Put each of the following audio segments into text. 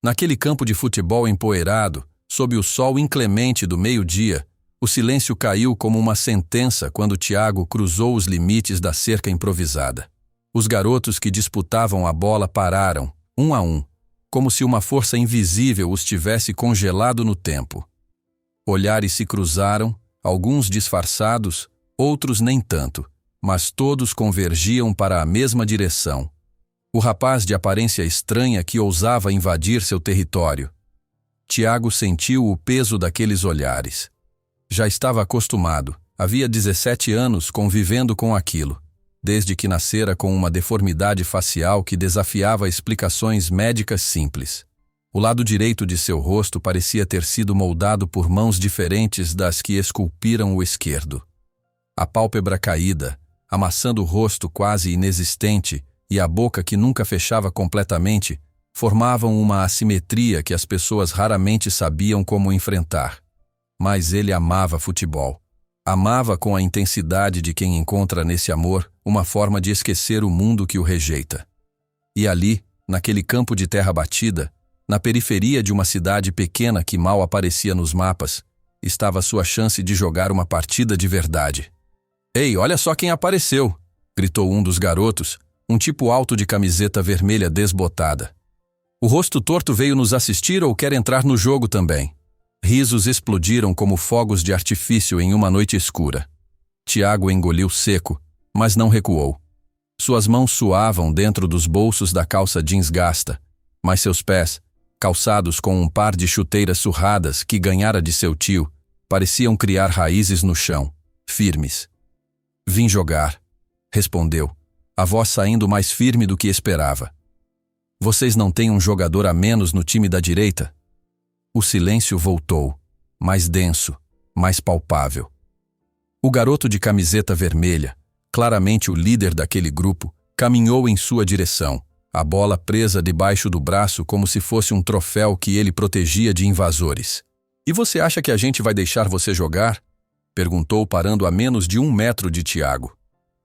Naquele campo de futebol empoeirado, sob o sol inclemente do meio-dia, o silêncio caiu como uma sentença quando Tiago cruzou os limites da cerca improvisada. Os garotos que disputavam a bola pararam, um a um, como se uma força invisível os tivesse congelado no tempo. Olhares se cruzaram, alguns disfarçados, outros nem tanto, mas todos convergiam para a mesma direção. O rapaz de aparência estranha que ousava invadir seu território. Tiago sentiu o peso daqueles olhares. Já estava acostumado, havia 17 anos convivendo com aquilo, desde que nascera com uma deformidade facial que desafiava explicações médicas simples. O lado direito de seu rosto parecia ter sido moldado por mãos diferentes das que esculpiram o esquerdo. A pálpebra caída, amassando o rosto quase inexistente, e a boca que nunca fechava completamente, formavam uma assimetria que as pessoas raramente sabiam como enfrentar. Mas ele amava futebol. Amava com a intensidade de quem encontra nesse amor uma forma de esquecer o mundo que o rejeita. E ali, naquele campo de terra batida, na periferia de uma cidade pequena que mal aparecia nos mapas, estava sua chance de jogar uma partida de verdade. "Ei, olha só quem apareceu!" gritou um dos garotos, um tipo alto de camiseta vermelha desbotada. "O rosto torto veio nos assistir ou quer entrar no jogo também?" Risos explodiram como fogos de artifício em uma noite escura. Tiago engoliu seco, mas não recuou. Suas mãos suavam dentro dos bolsos da calça jeans gasta, mas seus pés, calçados com um par de chuteiras surradas que ganhara de seu tio, pareciam criar raízes no chão, firmes. "Vim jogar", respondeu, a voz saindo mais firme do que esperava. "Vocês não têm um jogador a menos no time da direita?" O silêncio voltou, mais denso, mais palpável. O garoto de camiseta vermelha, claramente o líder daquele grupo, caminhou em sua direção, a bola presa debaixo do braço como se fosse um troféu que ele protegia de invasores. "E você acha que a gente vai deixar você jogar?" perguntou parando a menos de 1 metro de Tiago.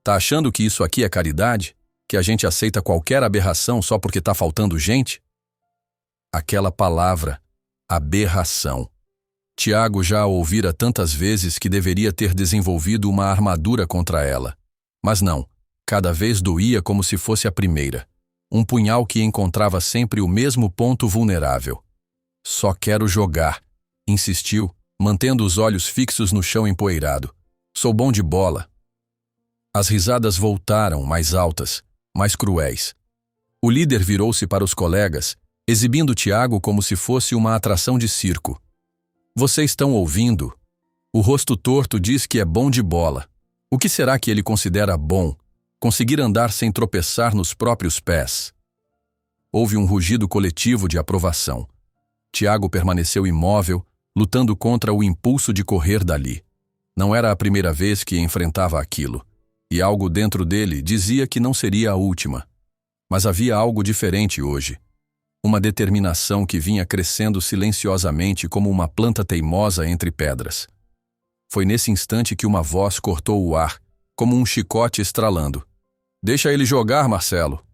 "Tá achando que isso aqui é caridade? Que a gente aceita qualquer aberração só porque tá faltando gente?" Aquela palavra, aberração. Tiago já a ouvira tantas vezes que deveria ter desenvolvido uma armadura contra ela. Mas não, cada vez doía como se fosse a primeira. Um punhal que encontrava sempre o mesmo ponto vulnerável. "Só quero jogar", insistiu, mantendo os olhos fixos no chão empoeirado. "Sou bom de bola." As risadas voltaram, mais altas, mais cruéis. O líder virou-se para os colegas, exibindo Tiago como se fosse uma atração de circo. "Vocês estão ouvindo? O rosto torto diz que é bom de bola. O que será que ele considera bom? Conseguir andar sem tropeçar nos próprios pés?" Houve um rugido coletivo de aprovação. Tiago permaneceu imóvel, lutando contra o impulso de correr dali. Não era a primeira vez que enfrentava aquilo, e algo dentro dele dizia que não seria a última. Mas havia algo diferente hoje. Uma determinação que vinha crescendo silenciosamente como uma planta teimosa entre pedras. Foi nesse instante que uma voz cortou o ar, como um chicote estralando. "Deixa ele jogar, Marcelo."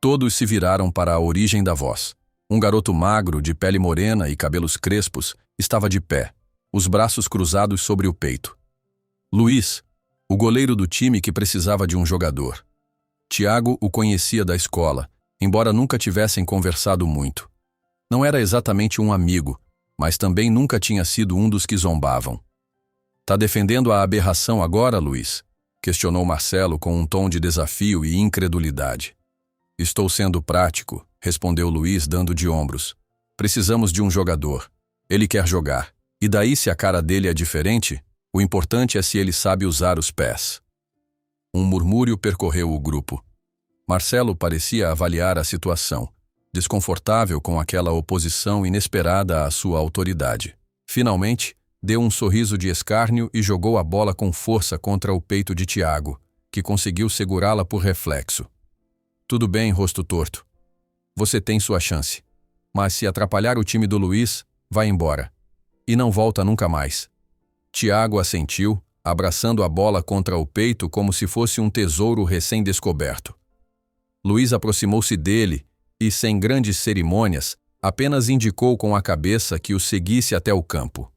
Todos se viraram para a origem da voz. Um garoto magro, de pele morena e cabelos crespos, estava de pé, os braços cruzados sobre o peito. Luiz, o goleiro do time que precisava de um jogador. Tiago o conhecia da escola, embora nunca tivessem conversado muito. Não era exatamente um amigo, mas também nunca tinha sido um dos que zombavam. "Tá defendendo a aberração agora, Luiz?" questionou Marcelo com um tom de desafio e incredulidade. "Estou sendo prático", respondeu Luiz dando de ombros. "Precisamos de um jogador. Ele quer jogar. E daí se a cara dele é diferente, o importante é se ele sabe usar os pés." Um murmúrio percorreu o grupo. Marcelo parecia avaliar a situação, desconfortável com aquela oposição inesperada à sua autoridade. Finalmente, deu um sorriso de escárnio e jogou a bola com força contra o peito de Tiago, que conseguiu segurá-la por reflexo. "Tudo bem, rosto torto. Você tem sua chance. Mas se atrapalhar o time do Luiz, vai embora. E não volta nunca mais." Tiago assentiu, abraçando a bola contra o peito como se fosse um tesouro recém-descoberto. Luiz aproximou-se dele e, sem grandes cerimônias, Apenas indicou com a cabeça que o seguisse até o campo.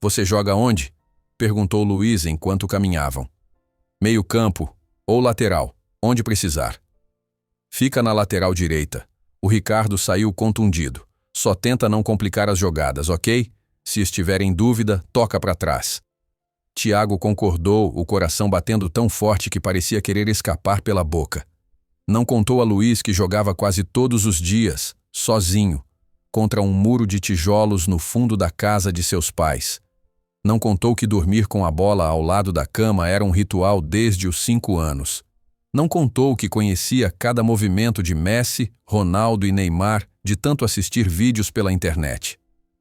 Você joga onde? Perguntou Luiz enquanto caminhavam. Meio campo ou lateral, onde precisar. Fica na lateral direita. O Ricardo saiu contundido. Só tenta não complicar as jogadas, ok? Se estiver em dúvida, toca para trás. Tiago concordou, o coração batendo tão forte que parecia querer escapar pela boca. Não contou a Luiz que jogava quase todos os dias, sozinho, contra um muro de tijolos no fundo da casa de seus pais. Não contou que dormir com a bola ao lado da cama era um ritual desde os 5 anos. Não contou que conhecia cada movimento de Messi, Ronaldo e Neymar de tanto assistir vídeos pela internet.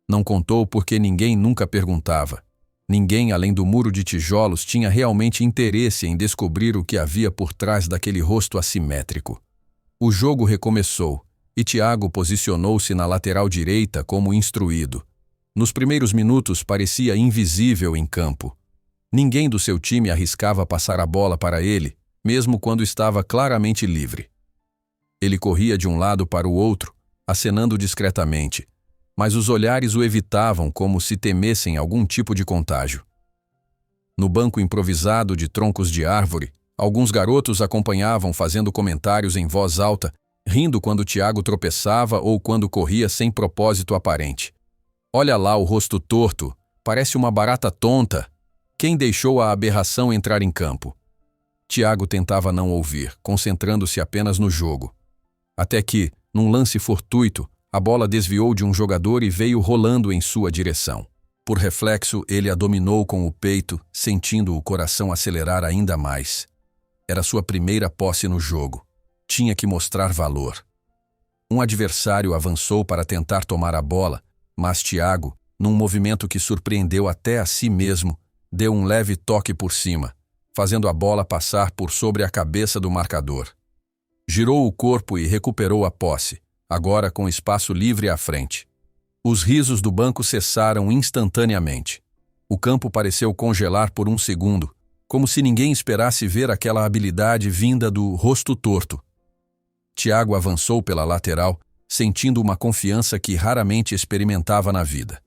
Não contou porque ninguém nunca perguntava. Ninguém, além do muro de tijolos, tinha realmente interesse em descobrir o que havia por trás daquele rosto assimétrico. O jogo recomeçou, e Tiago posicionou-se na lateral direita como instruído. Nos primeiros minutos parecia invisível em campo. Ninguém do seu time arriscava passar a bola para ele, mesmo quando estava claramente livre. Ele corria de um lado para o outro, acenando discretamente, mas os olhares o evitavam como se temessem algum tipo de contágio. No banco improvisado de troncos de árvore, alguns garotos acompanhavam fazendo comentários em voz alta, rindo quando Tiago tropeçava ou quando corria sem propósito aparente. Olha lá o rosto torto, parece uma barata tonta. Quem deixou a aberração entrar em campo? Tiago tentava não ouvir, concentrando-se apenas no jogo. Até que, num lance fortuito, a bola desviou de um jogador e veio rolando em sua direção. Por reflexo, ele a dominou com o peito, sentindo o coração acelerar ainda mais. Era sua primeira posse no jogo. Tinha que mostrar valor. Um adversário avançou para tentar tomar a bola, mas Tiago, num movimento que surpreendeu até a si mesmo, deu um leve toque por cima, fazendo a bola passar por sobre a cabeça do marcador. Girou o corpo e recuperou a posse, agora com espaço livre à frente. Os risos do banco cessaram instantaneamente. O campo pareceu congelar por um segundo, como se ninguém esperasse ver aquela habilidade vinda do rosto torto. Tiago avançou pela lateral, sentindo uma confiança que raramente experimentava na vida.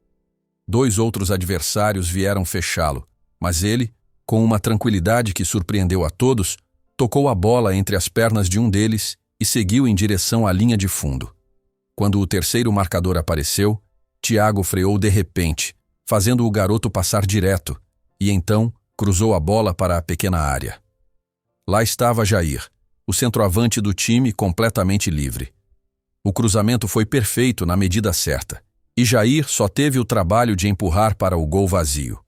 2 outros adversários vieram fechá-lo, mas ele, com uma tranquilidade que surpreendeu a todos, tocou a bola entre as pernas de um deles e seguiu em direção à linha de fundo. Quando o terceiro marcador apareceu, Tiago freou de repente, fazendo o garoto passar direto, e então cruzou a bola para a pequena área. Lá estava Jair, o centroavante do time, completamente livre. O cruzamento foi perfeito na medida certa, e Jair só teve o trabalho de empurrar para o gol vazio.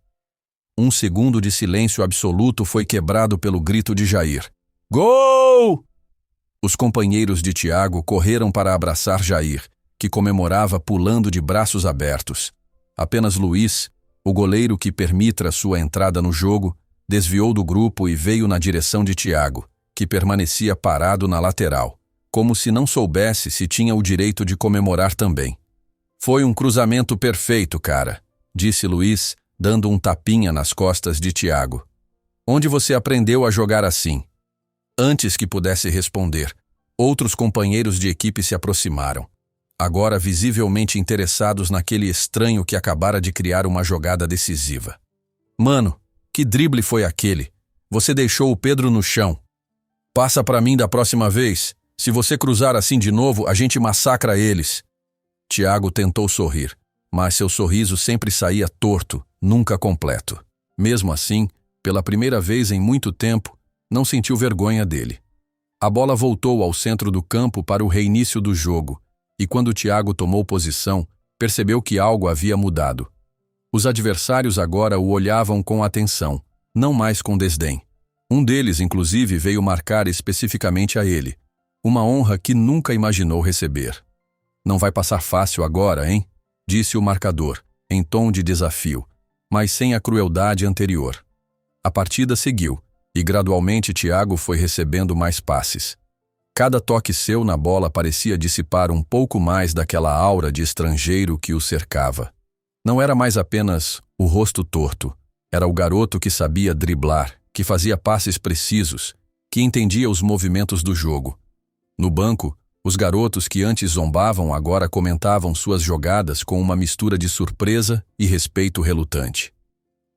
Um segundo de silêncio absoluto foi quebrado pelo grito de Jair. Gol! Os companheiros de Tiago correram para abraçar Jair, que comemorava pulando de braços abertos. Apenas Luiz, o goleiro que permita sua entrada no jogo, desviou do grupo e veio na direção de Tiago, que permanecia parado na lateral, como se não soubesse se tinha o direito de comemorar também. Foi um cruzamento perfeito, cara, disse Luiz, dando um tapinha nas costas de Tiago. Onde você aprendeu a jogar assim? Antes que pudesse responder, outros companheiros de equipe se aproximaram, agora visivelmente interessados naquele estranho que acabara de criar uma jogada decisiva. Mano, que drible foi aquele? Você deixou o Pedro no chão. Passa pra mim da próxima vez. Se você cruzar assim de novo, a gente massacra eles. Tiago tentou sorrir, mas seu sorriso sempre saía torto, nunca completo. Mesmo assim, pela primeira vez em muito tempo, não sentiu vergonha dele. A bola voltou ao centro do campo para o reinício do jogo, e quando Tiago tomou posição, percebeu que algo havia mudado. Os adversários agora o olhavam com atenção, não mais com desdém. Um deles, inclusive, veio marcar especificamente a ele, uma honra que nunca imaginou receber. Não vai passar fácil agora, hein? Disse o marcador, em tom de desafio, mas sem a crueldade anterior. A partida seguiu, e gradualmente Tiago foi recebendo mais passes. Cada toque seu na bola parecia dissipar um pouco mais daquela aura de estrangeiro que o cercava. Não era mais apenas o rosto torto, era o garoto que sabia driblar, que fazia passes precisos, que entendia os movimentos do jogo. No banco, Os garotos que antes zombavam agora comentavam suas jogadas com uma mistura de surpresa e respeito relutante.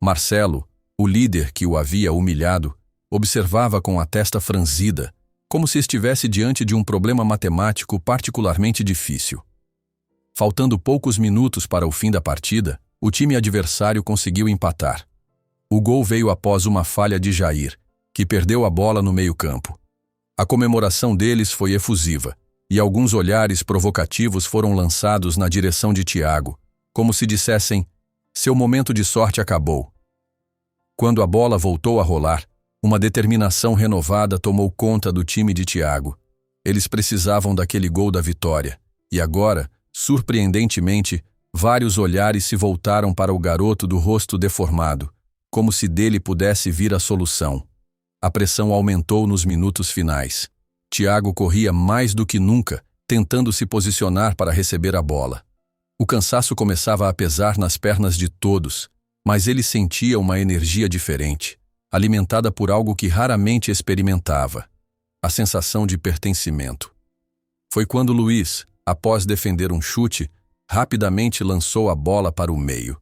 Marcelo, o líder que o havia humilhado, observava com a testa franzida, como se estivesse diante de um problema matemático particularmente difícil. Faltando poucos minutos para o fim da partida, o time adversário conseguiu empatar. O gol veio após uma falha de Jair, que perdeu a bola no meio-campo. A comemoração deles foi efusiva, e alguns olhares provocativos foram lançados na direção de Thiago, como se dissessem: seu momento de sorte acabou. Quando a bola voltou a rolar, uma determinação renovada tomou conta do time de Thiago. Eles precisavam daquele gol da vitória, e agora, surpreendentemente, vários olhares se voltaram para o garoto do rosto deformado, como se dele pudesse vir a solução. A pressão aumentou nos minutos finais. Thiago corria mais do que nunca, tentando se posicionar para receber a bola. O cansaço começava a pesar nas pernas de todos, mas ele sentia uma energia diferente, alimentada por algo que raramente experimentava: a sensação de pertencimento. Foi quando Luiz, após defender um chute, rapidamente lançou a bola para o meio.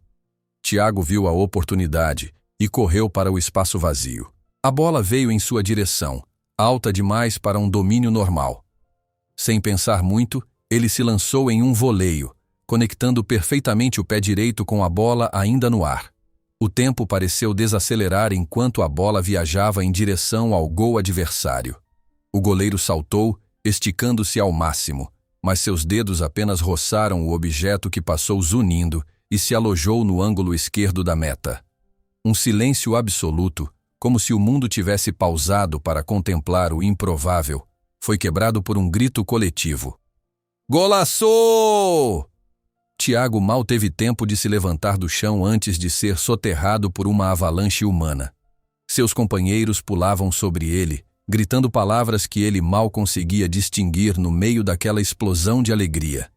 Thiago viu a oportunidade e correu para o espaço vazio. A bola veio em sua direção, alta demais para um domínio normal. Sem pensar muito, ele se lançou em um voleio, conectando perfeitamente o pé direito com a bola ainda no ar. O tempo pareceu desacelerar enquanto a bola viajava em direção ao gol adversário. O goleiro saltou, esticando-se ao máximo, mas seus dedos apenas roçaram o objeto que passou zunindo e se alojou no ângulo esquerdo da meta. Um silêncio absoluto, como se o mundo tivesse pausado para contemplar o improvável, foi quebrado por um grito coletivo. Golaço! Thiago mal teve tempo de se levantar do chão antes de ser soterrado por uma avalanche humana. Seus companheiros pulavam sobre ele, gritando palavras que ele mal conseguia distinguir no meio daquela explosão de alegria.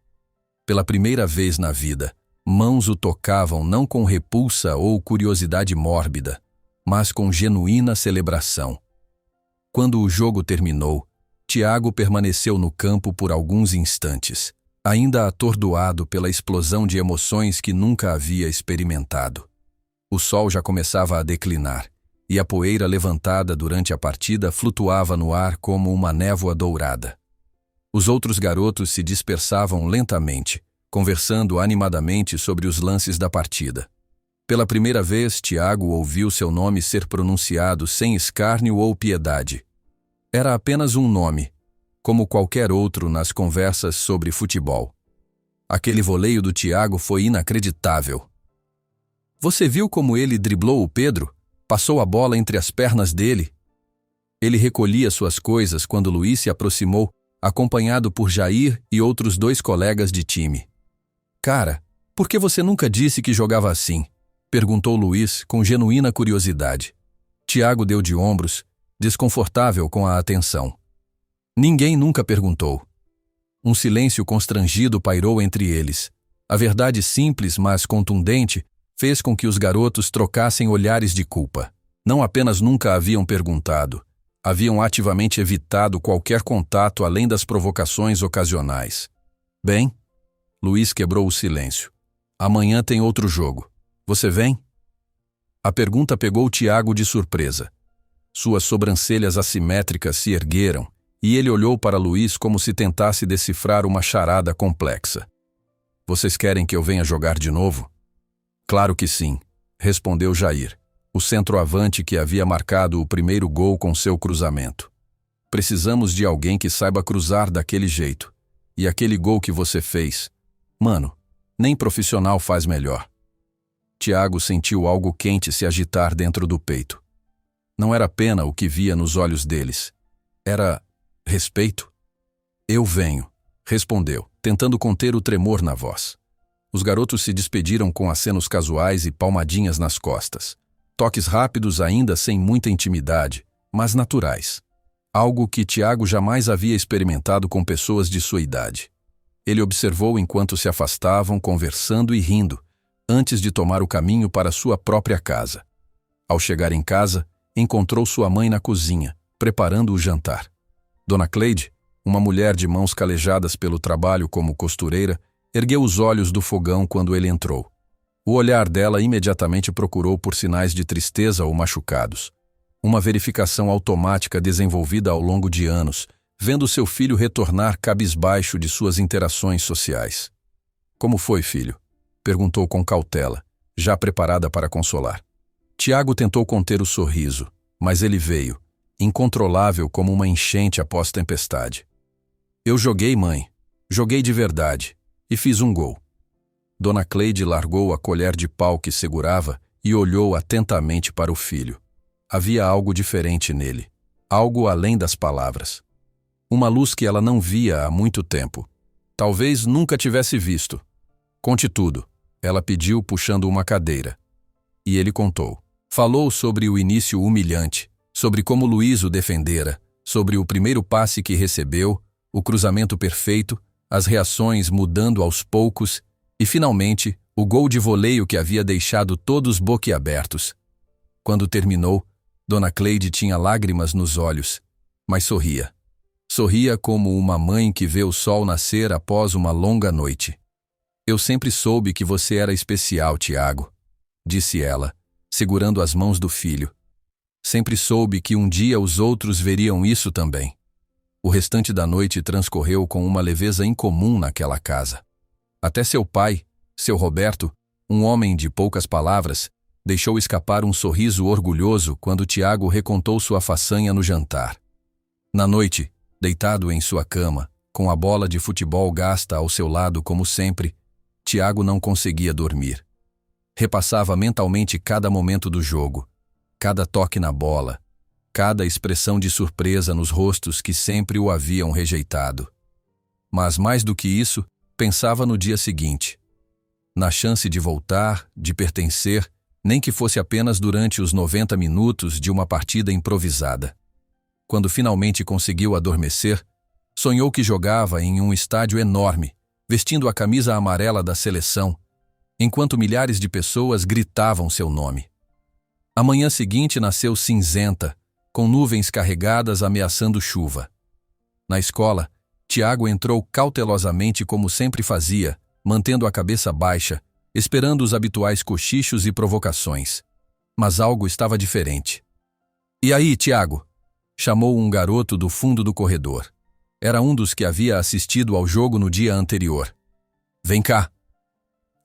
Pela primeira vez na vida, mãos o tocavam não com repulsa ou curiosidade mórbida, mas com genuína celebração. Quando o jogo terminou, Thiago permaneceu no campo por alguns instantes, ainda atordoado pela explosão de emoções que nunca havia experimentado. O sol já começava a declinar, e a poeira levantada durante a partida flutuava no ar como uma névoa dourada. Os outros garotos se dispersavam lentamente, conversando animadamente sobre os lances da partida. Pela primeira vez, Thiago ouviu seu nome ser pronunciado sem escárnio ou piedade. Era apenas um nome, como qualquer outro nas conversas sobre futebol. Aquele voleio do Thiago foi inacreditável. Você viu como ele driblou o Pedro? Passou a bola entre as pernas dele. Ele recolhia suas coisas quando Luiz se aproximou, acompanhado por Jair e outros 2 colegas de time. Cara, por que você nunca disse que jogava assim? Perguntou Luiz com genuína curiosidade. Thiago deu de ombros, desconfortável com a atenção. Ninguém nunca perguntou. Um silêncio constrangido pairou entre eles. A verdade simples, mas contundente, fez com que os garotos trocassem olhares de culpa. Não apenas nunca haviam perguntado, haviam ativamente evitado qualquer contato além das provocações ocasionais. Bem, Luiz quebrou o silêncio. Amanhã tem outro jogo. Você vem? A pergunta pegou Thiago de surpresa. Suas sobrancelhas assimétricas se ergueram, e ele olhou para Luiz como se tentasse decifrar uma charada complexa. Vocês querem que eu venha jogar de novo? Claro que sim, respondeu Jair, o centroavante que havia marcado o primeiro gol com seu cruzamento. Precisamos de alguém que saiba cruzar daquele jeito. E aquele gol que você fez, mano, nem profissional faz melhor. Thiago sentiu algo quente se agitar dentro do peito. Não era pena o que via nos olhos deles. Era respeito. Eu venho, respondeu, tentando conter o tremor na voz. Os garotos se despediram com acenos casuais e palmadinhas nas costas. Toques rápidos ainda sem muita intimidade, mas naturais. Algo que Thiago jamais havia experimentado com pessoas de sua idade. Ele observou enquanto se afastavam, conversando e rindo, antes de tomar o caminho para sua própria casa. Ao chegar em casa, encontrou sua mãe na cozinha, preparando o jantar. Dona Cleide, Uma mulher de mãos calejadas pelo trabalho como costureira ergueu os olhos do fogão quando ele entrou. O olhar dela imediatamente procurou por sinais de tristeza ou machucados. Uma verificação automática desenvolvida ao longo de anos, vendo seu filho retornar cabisbaixo de suas interações sociais. "Como foi, filho?" perguntou com cautela, já preparada para consolar. Tiago tentou conter o sorriso, mas ele veio, incontrolável como uma enchente após tempestade. "Eu joguei, mãe. Joguei de verdade. E fiz um gol." Dona Cleide largou a colher de pau que segurava e olhou atentamente para o filho. Havia algo diferente nele, algo além das palavras. Uma luz que ela não via há muito tempo. Talvez nunca tivesse visto. "Conte tudo", ela pediu, puxando uma cadeira. E ele contou. Falou sobre o início humilhante, sobre como Luiz o defendera, sobre o primeiro passe que recebeu, o cruzamento perfeito, as reações mudando aos poucos e, finalmente, o gol de voleio que havia deixado todos boquiabertos. Quando terminou, Dona Cleide tinha lágrimas nos olhos, mas sorria. Sorria como uma mãe que vê o sol nascer após uma longa noite. "Eu sempre soube que você era especial, Tiago", disse ela, segurando as mãos do filho. "Sempre soube que um dia os outros veriam isso também." O restante da noite transcorreu com uma leveza incomum naquela casa. Até seu pai, seu Roberto, um homem de poucas palavras, deixou escapar um sorriso orgulhoso quando Tiago recontou sua façanha no jantar. Na noite, deitado em sua cama, com a bola de futebol gasta ao seu lado como sempre, Tiago não conseguia dormir. Repassava mentalmente cada momento do jogo, cada toque na bola, cada expressão de surpresa nos rostos que sempre o haviam rejeitado. Mas mais do que isso, pensava no dia seguinte. Na chance de voltar, de pertencer, nem que fosse apenas durante os 90 minutos de uma partida improvisada. Quando finalmente conseguiu adormecer, sonhou que jogava em um estádio enorme, vestindo a camisa amarela da seleção, enquanto milhares de pessoas gritavam seu nome. A manhã seguinte nasceu cinzenta, com nuvens carregadas ameaçando chuva. Na escola, Tiago entrou cautelosamente como sempre fazia, mantendo a cabeça baixa, esperando os habituais cochichos e provocações. Mas algo estava diferente. "E aí, Tiago?" chamou um garoto do fundo do corredor. Era um dos que havia assistido ao jogo no dia anterior. "Vem cá."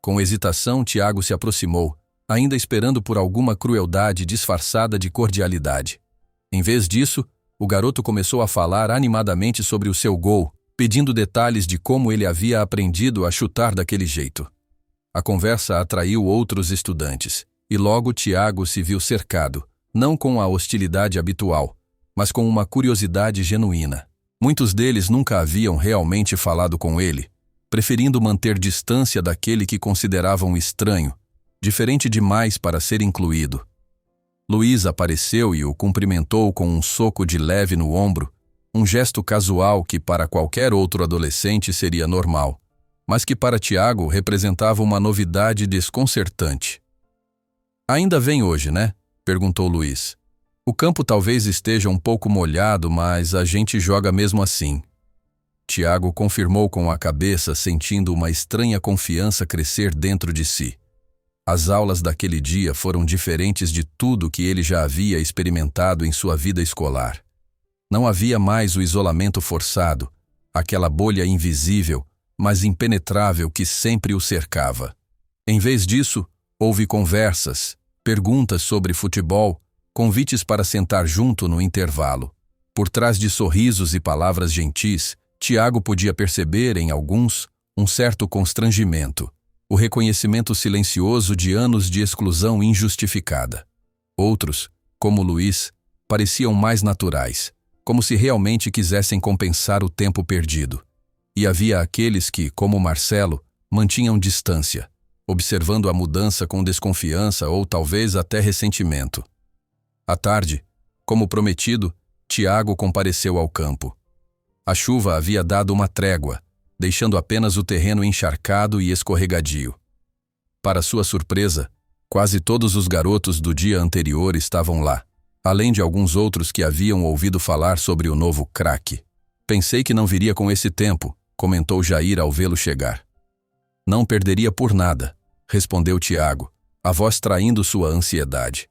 Com hesitação, Tiago se aproximou, ainda esperando por alguma crueldade disfarçada de cordialidade. Em vez disso, o garoto começou a falar animadamente sobre o seu gol, pedindo detalhes de como ele havia aprendido a chutar daquele jeito. A conversa atraiu outros estudantes, e logo Tiago se viu cercado, não com a hostilidade habitual, mas com uma curiosidade genuína. Muitos deles nunca haviam realmente falado com ele, preferindo manter distância daquele que consideravam estranho, diferente demais para ser incluído. Luiz apareceu e o cumprimentou com um soco de leve no ombro, um gesto casual que para qualquer outro adolescente seria normal, mas que para Tiago representava uma novidade desconcertante. "Ainda vem hoje, né?" perguntou Luiz. "O campo talvez esteja um pouco molhado, mas a gente joga mesmo assim." Tiago confirmou com a cabeça, sentindo uma estranha confiança crescer dentro de si. As aulas daquele dia foram diferentes de tudo que ele já havia experimentado em sua vida escolar. Não havia mais o isolamento forçado, aquela bolha invisível, mas impenetrável que sempre o cercava. Em vez disso, houve conversas, perguntas sobre futebol, convites para sentar junto no intervalo. Por trás de sorrisos e palavras gentis, Tiago podia perceber em alguns um certo constrangimento, o reconhecimento silencioso de anos de exclusão injustificada. Outros, como Luiz, pareciam mais naturais, como se realmente quisessem compensar o tempo perdido. E havia aqueles que, como Marcelo, mantinham distância, observando a mudança com desconfiança ou talvez até ressentimento. À tarde, como prometido, Tiago compareceu ao campo. A chuva havia dado uma trégua, deixando apenas o terreno encharcado e escorregadio. Para sua surpresa, quase todos os garotos do dia anterior estavam lá, além de alguns outros que haviam ouvido falar sobre o novo craque. Pensei que não viria com esse tempo, comentou Jair ao vê-lo chegar. Não perderia por nada, respondeu Tiago, a voz traindo sua ansiedade.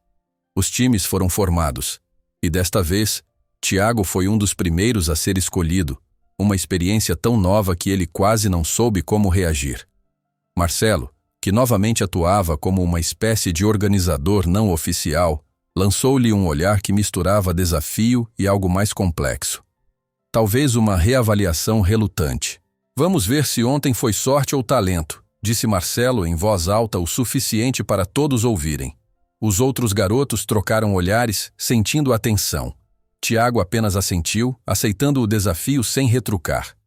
Os times foram formados, e desta vez, Tiago foi um dos primeiros a ser escolhido, uma experiência tão nova que ele quase não soube como reagir. Marcelo, que novamente atuava como uma espécie de organizador não oficial, lançou-lhe um olhar que misturava desafio e algo mais complexo. Talvez uma reavaliação relutante. Vamos ver se ontem foi sorte ou talento, disse Marcelo em voz alta o suficiente para todos ouvirem. Os outros garotos trocaram olhares, sentindo a tensão. Tiago apenas assentiu, aceitando o desafio sem retrucar.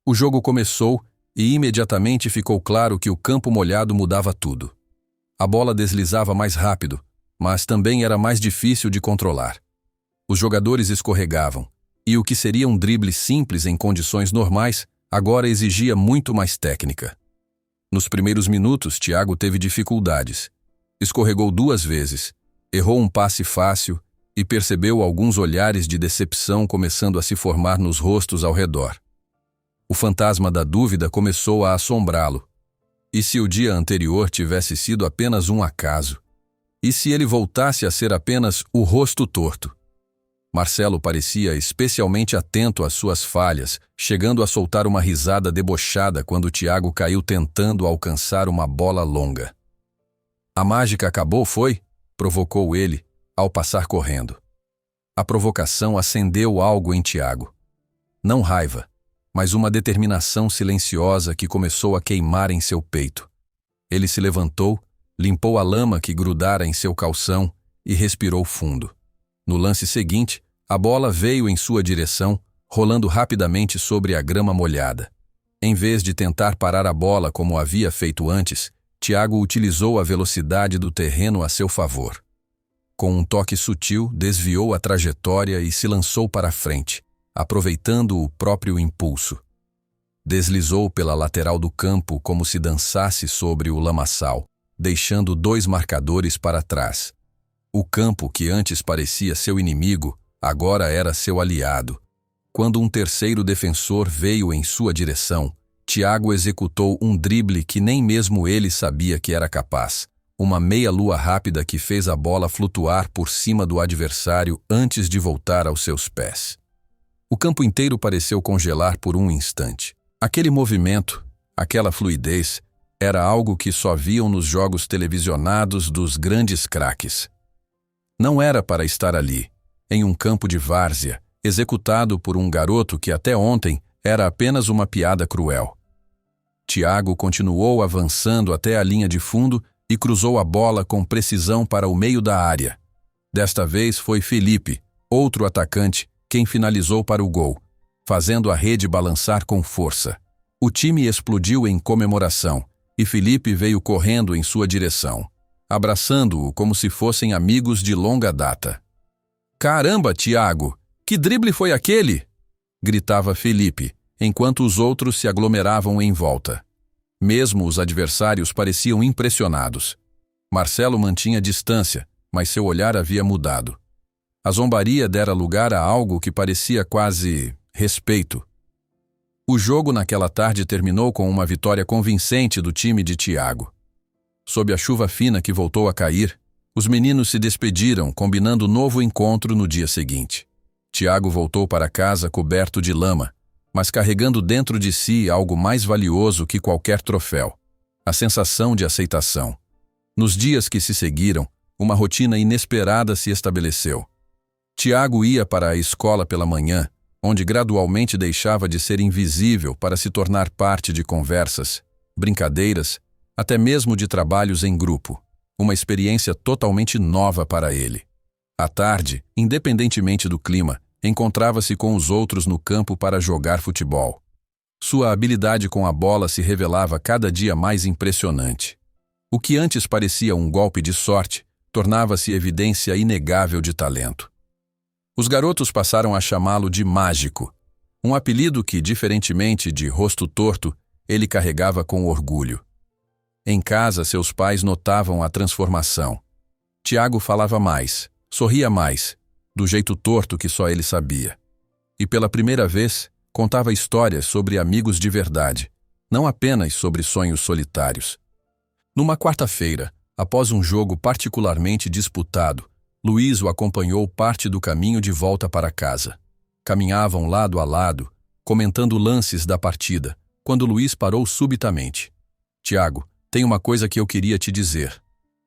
O jogo começou e imediatamente ficou claro que o campo molhado mudava tudo. A bola deslizava mais rápido, mas também era mais difícil de controlar. Os jogadores escorregavam, e o que seria um drible simples em condições normais, agora exigia muito mais técnica. Nos primeiros minutos, Tiago teve dificuldades. Escorregou 2 vezes, errou um passe fácil e percebeu alguns olhares de decepção começando a se formar nos rostos ao redor. O fantasma da dúvida começou a assombrá-lo. E se o dia anterior tivesse sido apenas um acaso? E se ele voltasse a ser apenas o rosto torto? Marcelo parecia especialmente atento às suas falhas, chegando a soltar uma risada debochada quando Tiago caiu tentando alcançar uma bola longa. A mágica acabou, foi? Provocou ele, ao passar correndo. A provocação acendeu algo em Tiago. Não raiva, mas uma determinação silenciosa que começou a queimar em seu peito. Ele se levantou, limpou a lama que grudara em seu calção e respirou fundo. No lance seguinte, a bola veio em sua direção, rolando rapidamente sobre a grama molhada. Em vez de tentar parar a bola como havia feito antes, Tiago utilizou a velocidade do terreno a seu favor. Com um toque sutil, desviou a trajetória e se lançou para a frente, aproveitando o próprio impulso. Deslizou pela lateral do campo como se dançasse sobre o lamaçal, deixando 2 marcadores para trás. O campo, que antes parecia seu inimigo, agora era seu aliado. Quando um terceiro defensor veio em sua direção, Tiago executou um drible que nem mesmo ele sabia que era capaz. Uma meia-lua rápida que fez a bola flutuar por cima do adversário antes de voltar aos seus pés. O campo inteiro pareceu congelar por um instante. Aquele movimento, aquela fluidez, era algo que só viam nos jogos televisionados dos grandes craques. Não era para estar ali, em um campo de várzea, executado por um garoto que até ontem era apenas uma piada cruel. Tiago continuou avançando até a linha de fundo e cruzou a bola com precisão para o meio da área. Desta vez foi Felipe, outro atacante, quem finalizou para o gol, fazendo a rede balançar com força. O time explodiu em comemoração e Felipe veio correndo em sua direção, abraçando-o como se fossem amigos de longa data. "Caramba, Tiago! Que drible foi aquele?" gritava Felipe, enquanto os outros se aglomeravam em volta. Mesmo os adversários pareciam impressionados. Marcelo mantinha distância, mas seu olhar havia mudado. A zombaria dera lugar a algo que parecia quase respeito. O jogo naquela tarde terminou com uma vitória convincente do time de Tiago. Sob a chuva fina que voltou a cair, os meninos se despediram, combinando novo encontro no dia seguinte. Tiago voltou para casa coberto de lama, mas carregando dentro de si algo mais valioso que qualquer troféu: a sensação de aceitação. Nos dias que se seguiram, uma rotina inesperada se estabeleceu. Tiago ia para a escola pela manhã, onde gradualmente deixava de ser invisível para se tornar parte de conversas, brincadeiras, até mesmo de trabalhos em grupo, uma experiência totalmente nova para ele. À tarde, independentemente do clima, encontrava-se com os outros no campo para jogar futebol. Sua habilidade com a bola se revelava cada dia mais impressionante. O que antes parecia um golpe de sorte, tornava-se evidência inegável de talento. Os garotos passaram a chamá-lo de mágico, um apelido que, diferentemente de rosto torto, ele carregava com orgulho. Em casa, seus pais notavam a transformação. Tiago falava mais, sorria mais, do jeito torto que só ele sabia. E pela primeira vez, Contava histórias sobre amigos de verdade, não apenas sobre sonhos solitários. Numa quarta-feira, após um jogo particularmente disputado, Luiz o acompanhou parte do caminho de volta para casa. Caminhavam lado a lado, comentando lances da partida, quando Luiz parou subitamente. Tiago, tem uma coisa que eu queria te dizer.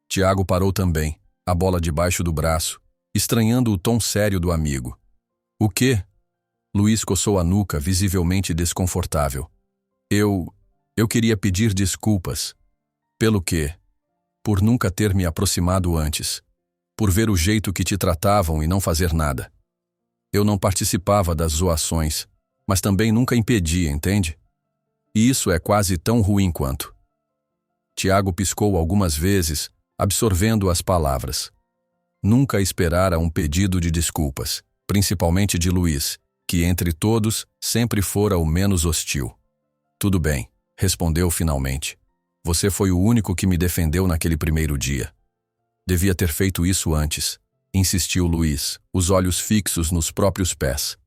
Tiago parou também, a bola debaixo do braço, estranhando o tom sério do amigo. O quê? Luiz coçou a nuca, visivelmente desconfortável. Eu queria pedir desculpas. Pelo quê? Por nunca ter me aproximado antes. Por ver o jeito que te tratavam e não fazer nada. Eu não participava das zoações, mas também nunca impedi, entende? E isso é quase tão ruim quanto. Tiago piscou algumas vezes, absorvendo as palavras. Nunca esperara um pedido de desculpas, principalmente de Luiz, que entre todos sempre fora o menos hostil. Tudo bem, respondeu finalmente. Você foi o único que me defendeu naquele primeiro dia. Devia ter feito isso antes, insistiu Luiz, os olhos fixos nos próprios pés.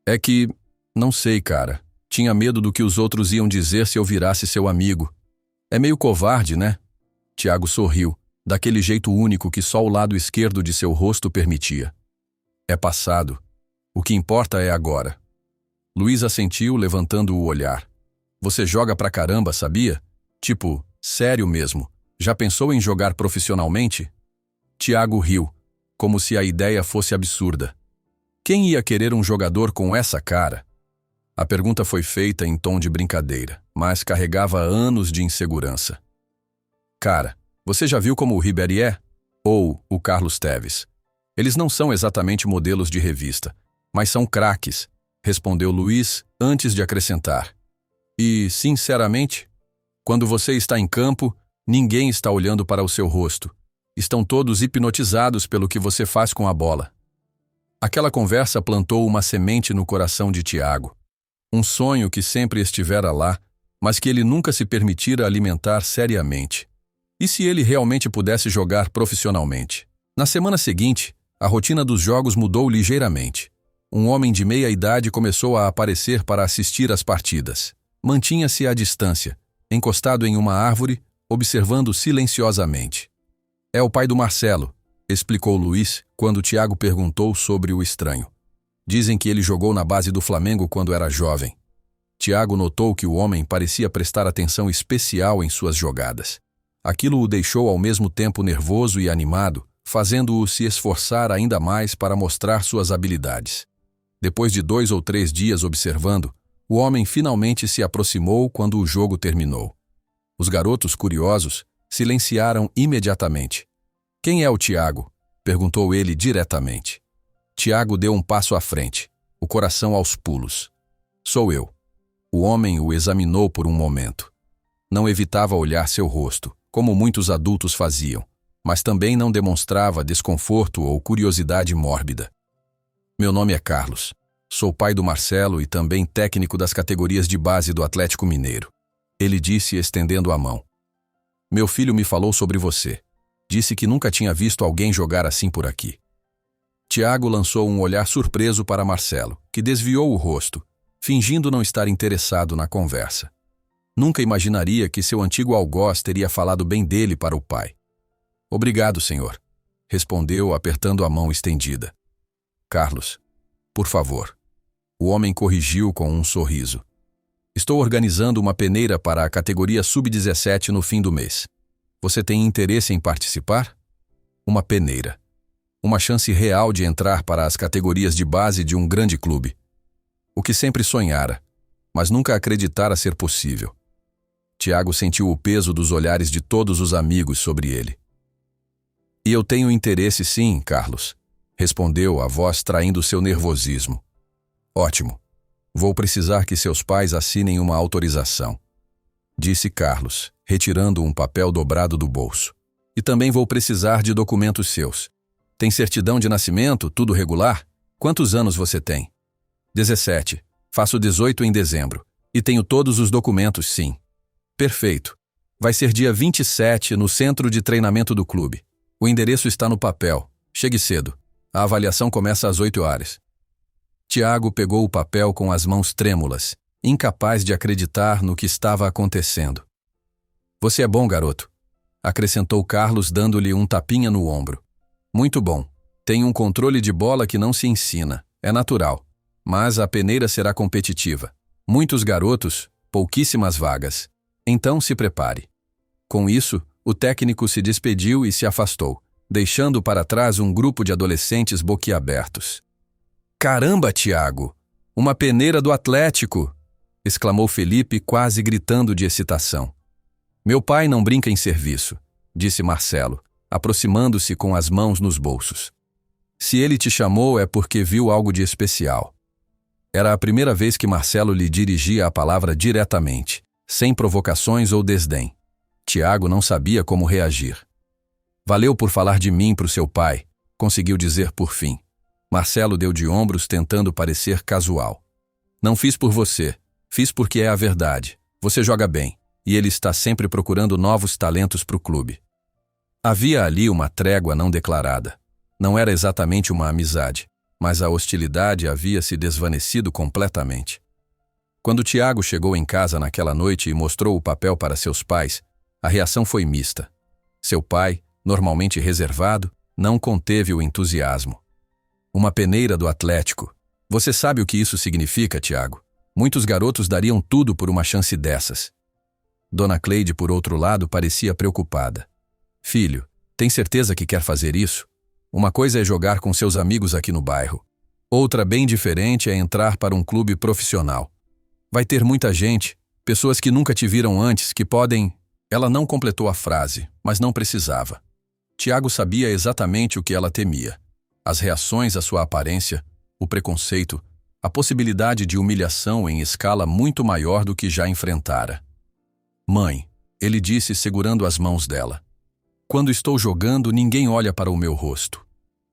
É que, não sei, cara, tinha medo do que os outros iam dizer se eu virasse seu amigo. É meio covarde, né? Tiago sorriu, daquele jeito único que só o lado esquerdo de seu rosto permitia. É passado. O que importa é agora. Luiz assentiu, levantando o olhar. Você joga pra caramba, sabia? Tipo, sério mesmo. Já pensou em jogar profissionalmente? Tiago riu, como se a ideia fosse absurda. Quem ia querer um jogador com essa cara? A pergunta foi feita em tom de brincadeira, mas carregava anos de insegurança. Cara, você já viu como o Ribéry é? Ou o Carlos Tevez? Eles não são exatamente modelos de revista, mas são craques, respondeu Luiz antes de acrescentar. E, sinceramente, quando você está em campo, ninguém está olhando para o seu rosto. Estão todos hipnotizados pelo que você faz com a bola. Aquela conversa plantou uma semente no coração de Tiago. Um sonho que sempre estivera lá, mas que ele nunca se permitira alimentar seriamente. E se ele realmente pudesse jogar profissionalmente? Na semana seguinte, a rotina dos jogos mudou ligeiramente. Um homem de meia idade começou a aparecer para assistir às partidas. Mantinha-se à distância, encostado em uma árvore, observando silenciosamente. É o pai do Marcelo, explicou Luiz quando Tiago perguntou sobre o estranho. Dizem que ele jogou na base do Flamengo quando era jovem. Tiago notou que o homem parecia prestar atenção especial em suas jogadas. Aquilo o deixou ao mesmo tempo nervoso e animado, fazendo-o se esforçar ainda mais para mostrar suas habilidades. Depois de 2 ou 3 dias observando, o homem finalmente se aproximou quando o jogo terminou. Os garotos, curiosos, silenciaram imediatamente. Quem é o Tiago? Perguntou ele diretamente. Tiago deu um passo à frente, o coração aos pulos. Sou eu. O homem o examinou por um momento. Não evitava olhar seu rosto, como muitos adultos faziam, mas também não demonstrava desconforto ou curiosidade mórbida. Meu nome é Carlos. Sou pai do Marcelo e também técnico das categorias de base do Atlético Mineiro. Ele disse, estendendo a mão. Meu filho me falou sobre você. Disse que nunca tinha visto alguém jogar assim por aqui. Tiago lançou um olhar surpreso para Marcelo, que desviou o rosto, fingindo não estar interessado na conversa. Nunca imaginaria que seu antigo algoz teria falado bem dele para o pai. Obrigado, senhor, respondeu, apertando a mão estendida. Carlos, por favor. O homem corrigiu com um sorriso. Estou organizando uma peneira para a categoria sub-17 no fim do mês. Você tem interesse em participar? Uma peneira. Uma chance real de entrar para as categorias de base de um grande clube. O que sempre sonhara, mas nunca acreditara ser possível. Tiago sentiu o peso dos olhares de todos os amigos sobre ele. E eu tenho interesse sim, Carlos, respondeu a voz traindo seu nervosismo. Ótimo. Vou precisar que seus pais assinem uma autorização, disse Carlos, retirando um papel dobrado do bolso. E também vou precisar de documentos seus. Tem certidão de nascimento, tudo regular? Quantos anos você tem? 17. Faço 18 em dezembro. E tenho todos os documentos, sim. Perfeito. Vai ser dia 27 no centro de treinamento do clube. O endereço está no papel. Chegue cedo. A avaliação começa às 8 horas. Tiago pegou o papel com as mãos trêmulas, incapaz de acreditar no que estava acontecendo. Você é bom, garoto, acrescentou Carlos, dando-lhe um tapinha no ombro. Muito bom. Tem um controle de bola que não se ensina. É natural. Mas a peneira será competitiva. Muitos garotos, pouquíssimas vagas. Então se prepare. Com isso, o técnico se despediu e se afastou, deixando para trás um grupo de adolescentes boquiabertos. Caramba, Tiago! Uma peneira do Atlético! Exclamou Felipe, quase gritando de excitação. Meu pai não brinca em serviço, disse Marcelo, aproximando-se com as mãos nos bolsos. Se ele te chamou é porque viu algo de especial. Era a primeira vez que Marcelo lhe dirigia a palavra diretamente, sem provocações ou desdém. Tiago não sabia como reagir. Valeu por falar de mim para o seu pai, conseguiu dizer por fim. Marcelo deu de ombros, tentando parecer casual. Não fiz por você, fiz porque é a verdade. Você joga bem, e ele está sempre procurando novos talentos para o clube. Havia ali uma trégua não declarada. Não era exatamente uma amizade, mas a hostilidade havia se desvanecido completamente. Quando Tiago chegou em casa naquela noite e mostrou o papel para seus pais, a reação foi mista. Seu pai, normalmente reservado, não conteve o entusiasmo. Uma peneira do Atlético. Você sabe o que isso significa, Tiago? Muitos garotos dariam tudo por uma chance dessas. Dona Cleide, por outro lado, parecia preocupada. Filho, tem certeza que quer fazer isso? Uma coisa é jogar com seus amigos aqui no bairro. Outra bem diferente é entrar para um clube profissional. Vai ter muita gente, pessoas que nunca te viram antes, que podem... Ela não completou a frase, mas não precisava. Tiago sabia exatamente o que ela temia. As reações à sua aparência, o preconceito, a possibilidade de humilhação em escala muito maior do que já enfrentara. Mãe, ele disse segurando as mãos dela. Quando estou jogando, ninguém olha para o meu rosto.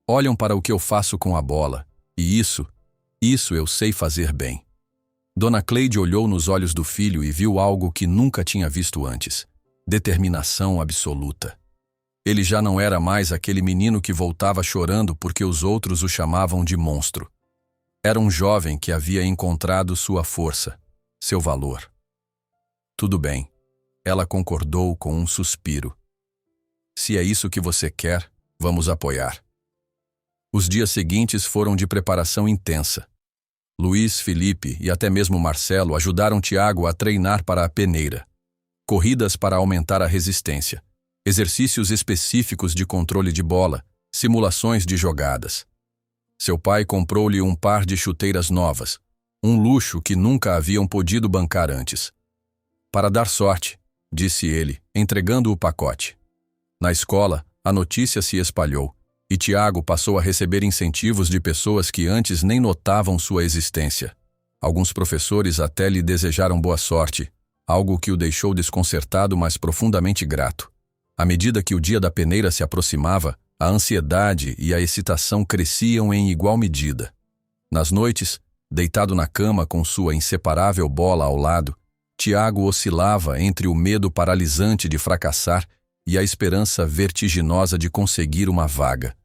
Olham para o que eu faço com a bola. E isso eu sei fazer bem. Dona Cleide olhou nos olhos do filho e viu algo que nunca tinha visto antes. Determinação absoluta. Ele já não era mais aquele menino que voltava chorando porque os outros o chamavam de monstro. Era um jovem que havia encontrado sua força, seu valor. Tudo bem. Ela concordou com um suspiro. Se é isso que você quer, vamos apoiar. Os dias seguintes foram de preparação intensa. Luiz, Felipe e até mesmo Marcelo ajudaram Tiago a treinar para a peneira. Corridas para aumentar a resistência, exercícios específicos de controle de bola, simulações de jogadas. Seu pai comprou-lhe um par de chuteiras novas, um luxo que nunca haviam podido bancar antes. Para dar sorte, disse ele, entregando o pacote. Na escola, a notícia se espalhou, e Tiago passou a receber incentivos de pessoas que antes nem notavam sua existência. Alguns professores até lhe desejaram boa sorte, algo que o deixou desconcertado, mas profundamente grato. À medida que o dia da peneira se aproximava, a ansiedade e a excitação cresciam em igual medida. Nas noites, deitado na cama com sua inseparável bola ao lado, Tiago oscilava entre o medo paralisante de fracassar e a esperança vertiginosa de conseguir uma vaga.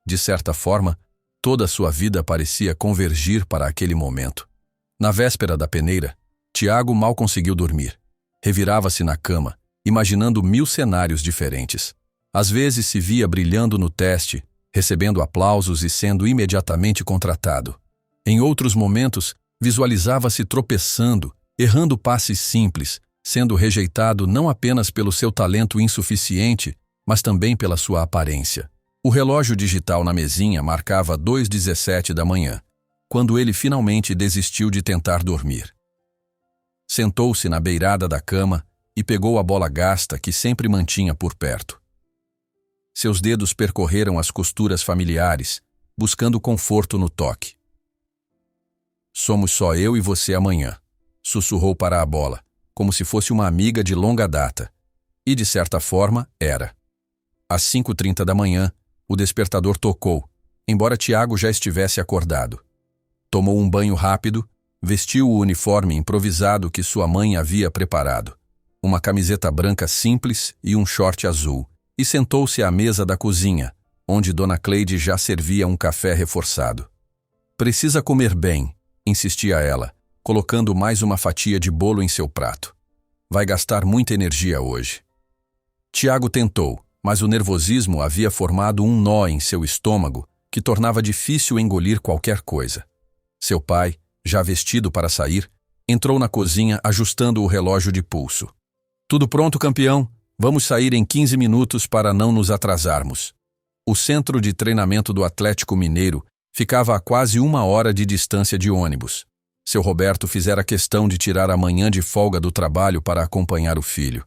De certa forma, toda a sua vida parecia convergir para aquele momento. Na véspera da peneira, Tiago mal conseguiu dormir. Revirava-se na cama, imaginando 1000 cenários diferentes. Às vezes se via brilhando no teste, recebendo aplausos e sendo imediatamente contratado. Em outros momentos, visualizava-se tropeçando, errando passes simples, sendo rejeitado não apenas pelo seu talento insuficiente, mas também pela sua aparência. O relógio digital na mesinha marcava 2h17 da manhã, quando ele finalmente desistiu de tentar dormir. Sentou-se na beirada da cama e pegou a bola gasta que sempre mantinha por perto. Seus dedos percorreram as costuras familiares, buscando conforto no toque. Somos só eu e você amanhã, sussurrou para a bola, como se fosse uma amiga de longa data. E, de certa forma, era. Às 5h30 da manhã, o despertador tocou, embora Tiago já estivesse acordado. Tomou um banho rápido, vestiu o uniforme improvisado que sua mãe havia preparado, uma camiseta branca simples e um short azul, e sentou-se à mesa da cozinha, onde Dona Cleide já servia um café reforçado. Precisa comer bem, insistia ela, colocando mais uma fatia de bolo em seu prato. Vai gastar muita energia hoje. Tiago tentou, mas o nervosismo havia formado um nó em seu estômago que tornava difícil engolir qualquer coisa. Seu pai, já vestido para sair, entrou na cozinha ajustando o relógio de pulso. Tudo pronto, campeão? Vamos sair em 15 minutos para não nos atrasarmos. O centro de treinamento do Atlético Mineiro ficava a quase 1 hora de distância de ônibus. Seu Roberto fizera questão de tirar a manhã de folga do trabalho para acompanhar o filho.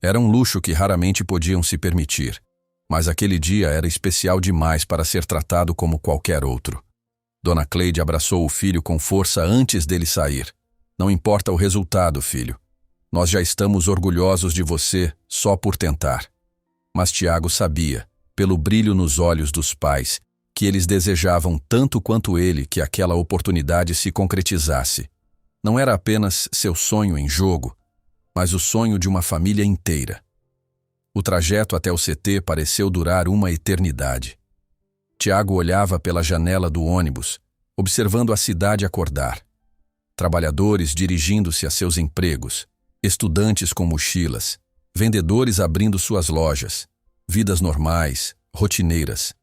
Era um luxo que raramente podiam se permitir, mas aquele dia era especial demais para ser tratado como qualquer outro. Dona Cleide abraçou o filho com força antes dele sair. Não importa o resultado, filho. Nós já estamos orgulhosos de você só por tentar. Mas Tiago sabia, pelo brilho nos olhos dos pais, que eles desejavam tanto quanto ele que aquela oportunidade se concretizasse. Não era apenas seu sonho em jogo, mas o sonho de uma família inteira. O trajeto até o CT pareceu durar uma eternidade. Tiago olhava pela janela do ônibus, observando a cidade acordar. Trabalhadores dirigindo-se a seus empregos, estudantes com mochilas, vendedores abrindo suas lojas, vidas normais, rotineiras.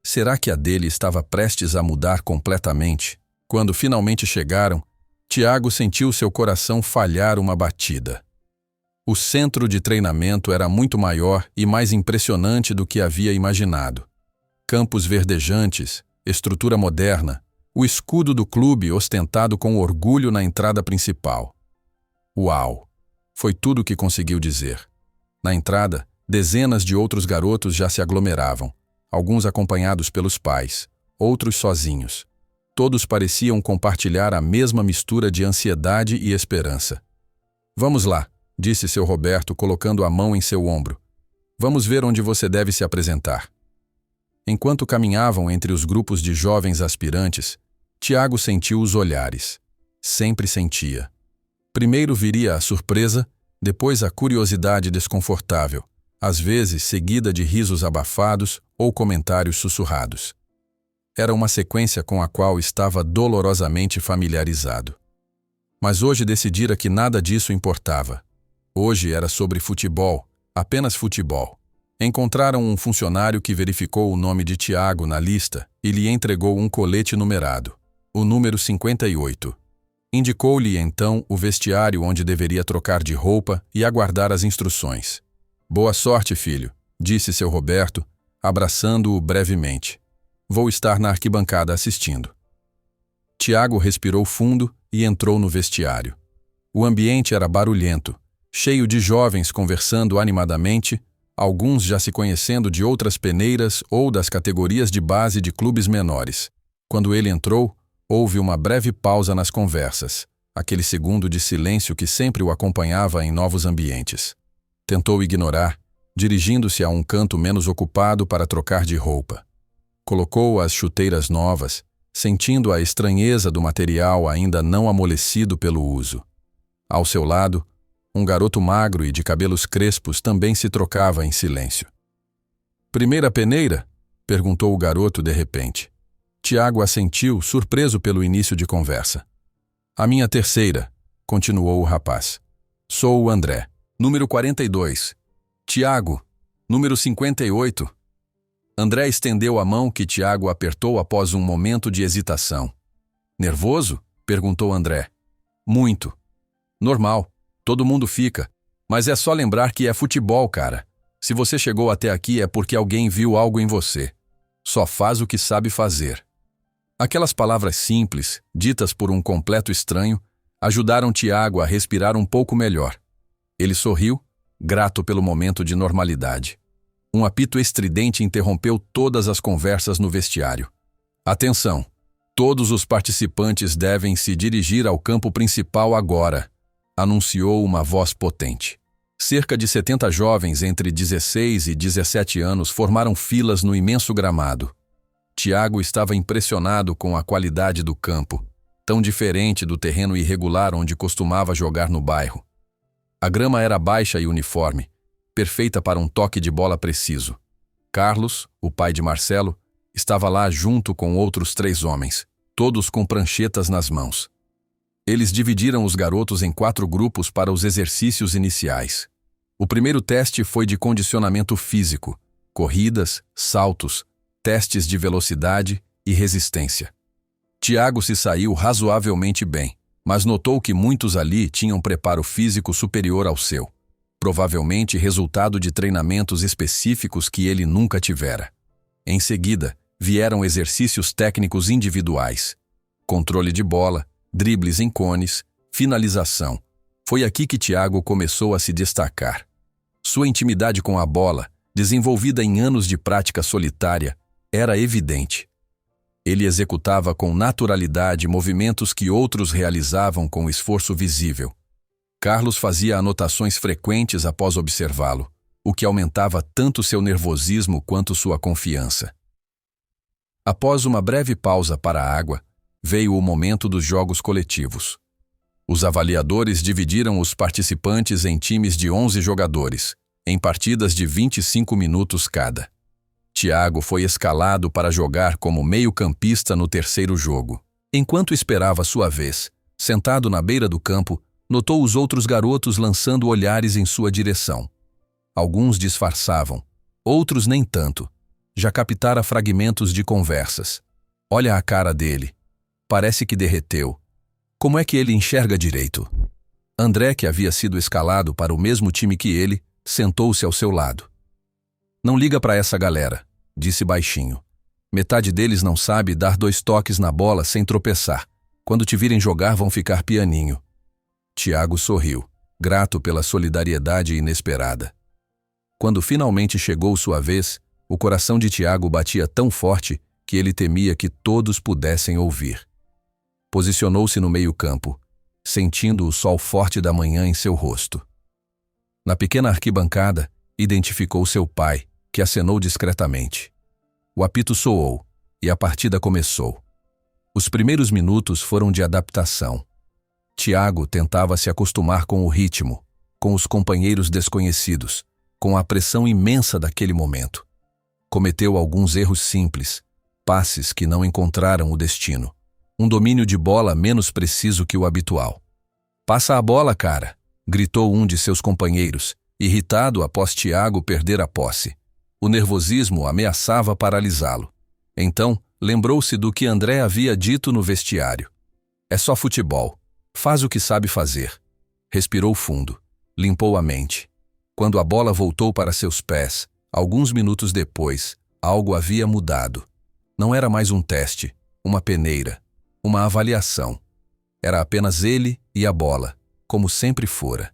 Será que a dele estava prestes a mudar completamente? Quando finalmente chegaram, Tiago sentiu seu coração falhar uma batida. O centro de treinamento era muito maior e mais impressionante do que havia imaginado. Campos verdejantes, estrutura moderna, o escudo do clube ostentado com orgulho na entrada principal. Uau! Foi tudo o que conseguiu dizer. Na entrada, dezenas de outros garotos já se aglomeravam, alguns acompanhados pelos pais, outros sozinhos. Todos pareciam compartilhar a mesma mistura de ansiedade e esperança. Vamos lá, disse seu Roberto, colocando a mão em seu ombro. Vamos ver onde você deve se apresentar. Enquanto caminhavam entre os grupos de jovens aspirantes, Tiago sentiu os olhares. Sempre sentia. Primeiro viria a surpresa, depois a curiosidade desconfortável, às vezes seguida de risos abafados ou comentários sussurrados. Era uma sequência com a qual estava dolorosamente familiarizado. Mas hoje decidira que nada disso importava. Hoje era sobre futebol, apenas futebol. Encontraram um funcionário que verificou o nome de Tiago na lista e lhe entregou um colete numerado, o número 58. Indicou-lhe então o vestiário onde deveria trocar de roupa e aguardar as instruções. Boa sorte, filho, disse seu Roberto, abraçando-o brevemente. Vou estar na arquibancada assistindo. Tiago respirou fundo e entrou no vestiário. O ambiente era barulhento, cheio de jovens conversando animadamente, alguns já se conhecendo de outras peneiras ou das categorias de base de clubes menores. Quando ele entrou, houve uma breve pausa nas conversas, aquele segundo de silêncio que sempre o acompanhava em novos ambientes. Tentou ignorar, dirigindo-se a um canto menos ocupado para trocar de roupa. Colocou as chuteiras novas, sentindo a estranheza do material ainda não amolecido pelo uso. Ao seu lado, um garoto magro e de cabelos crespos também se trocava em silêncio. Primeira peneira? Perguntou o garoto de repente. Tiago assentiu, surpreso pelo início de conversa. A minha terceira, continuou o rapaz. Sou o André, número 42. Tiago, número 58. André estendeu a mão que Tiago apertou após um momento de hesitação. Nervoso? Perguntou André. Muito. Normal. Todo mundo fica. Mas é só lembrar que é futebol, cara. Se você chegou até aqui é porque alguém viu algo em você. Só faz o que sabe fazer. Aquelas palavras simples, ditas por um completo estranho, ajudaram Tiago a respirar um pouco melhor. Ele sorriu, grato pelo momento de normalidade. Um apito estridente interrompeu todas as conversas no vestiário. Atenção! Todos os participantes devem se dirigir ao campo principal agora, anunciou uma voz potente. Cerca de 70 jovens entre 16 e 17 anos formaram filas no imenso gramado. Tiago estava impressionado com a qualidade do campo, tão diferente do terreno irregular onde costumava jogar no bairro. A grama era baixa e uniforme, perfeita para um toque de bola preciso. Carlos, o pai de Marcelo, estava lá junto com outros 3 homens. todos com pranchetas nas mãos. Eles dividiram os garotos em 4 grupos para os exercícios iniciais. O primeiro teste foi de condicionamento físico, corridas, saltos, testes de velocidade e resistência. Tiago se saiu razoavelmente bem, mas notou que muitos ali tinham preparo físico superior ao seu, provavelmente resultado de treinamentos específicos que ele nunca tivera. Em seguida, vieram exercícios técnicos individuais, controle de bola, dribles em cones, finalização. Foi aqui que Tiago começou a se destacar. Sua intimidade com a bola, desenvolvida em anos de prática solitária, era evidente. Ele executava com naturalidade movimentos que outros realizavam com esforço visível. Carlos fazia anotações frequentes após observá-lo, o que aumentava tanto seu nervosismo quanto sua confiança. Após uma breve pausa para a água, veio o momento dos jogos coletivos. Os avaliadores dividiram os participantes em times de 11 jogadores, em partidas de 25 minutos cada. Tiago foi escalado para jogar como meio-campista no terceiro jogo. Enquanto esperava sua vez, sentado na beira do campo, notou os outros garotos lançando olhares em sua direção. Alguns disfarçavam, outros nem tanto. Já captara fragmentos de conversas. Olha a cara dele. Parece que derreteu. Como é que ele enxerga direito? André, que havia sido escalado para o mesmo time que ele, sentou-se ao seu lado. Não liga para essa galera, disse baixinho. Metade deles não sabe dar 2 toques na bola sem tropeçar. Quando te virem jogar vão ficar pianinho. Tiago sorriu, grato pela solidariedade inesperada. Quando finalmente chegou sua vez, o coração de Tiago batia tão forte que ele temia que todos pudessem ouvir. Posicionou-se no meio-campo, sentindo o sol forte da manhã em seu rosto. Na pequena arquibancada, identificou seu pai, que acenou discretamente. O apito soou, e a partida começou. Os primeiros minutos foram de adaptação. Tiago tentava se acostumar com o ritmo, com os companheiros desconhecidos, com a pressão imensa daquele momento. Cometeu alguns erros simples, passes que não encontraram o destino, um domínio de bola menos preciso que o habitual. "Passa a bola, cara!", gritou um de seus companheiros, irritado após Tiago perder a posse. O nervosismo ameaçava paralisá-lo. Então, lembrou-se do que André havia dito no vestiário. "É só futebol. Faz o que sabe fazer." Respirou fundo, limpou a mente. Quando a bola voltou para seus pés, alguns minutos depois, algo havia mudado. Não era mais um teste, uma peneira, uma avaliação. Era apenas ele e a bola, como sempre fora.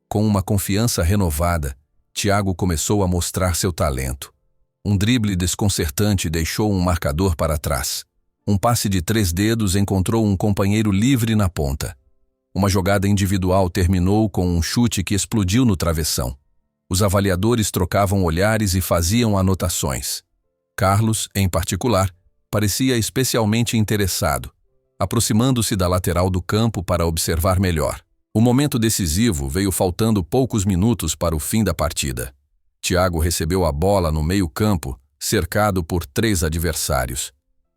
Com uma confiança renovada, Tiago começou a mostrar seu talento. Um drible desconcertante deixou um marcador para trás. Um passe de 3 dedos encontrou um companheiro livre na ponta. Uma jogada individual terminou com um chute que explodiu no travessão. Os avaliadores trocavam olhares e faziam anotações. Carlos, em particular, parecia especialmente interessado, aproximando-se da lateral do campo para observar melhor. O momento decisivo veio faltando poucos minutos para o fim da partida. Tiago recebeu a bola no meio-campo, cercado por 3 adversários.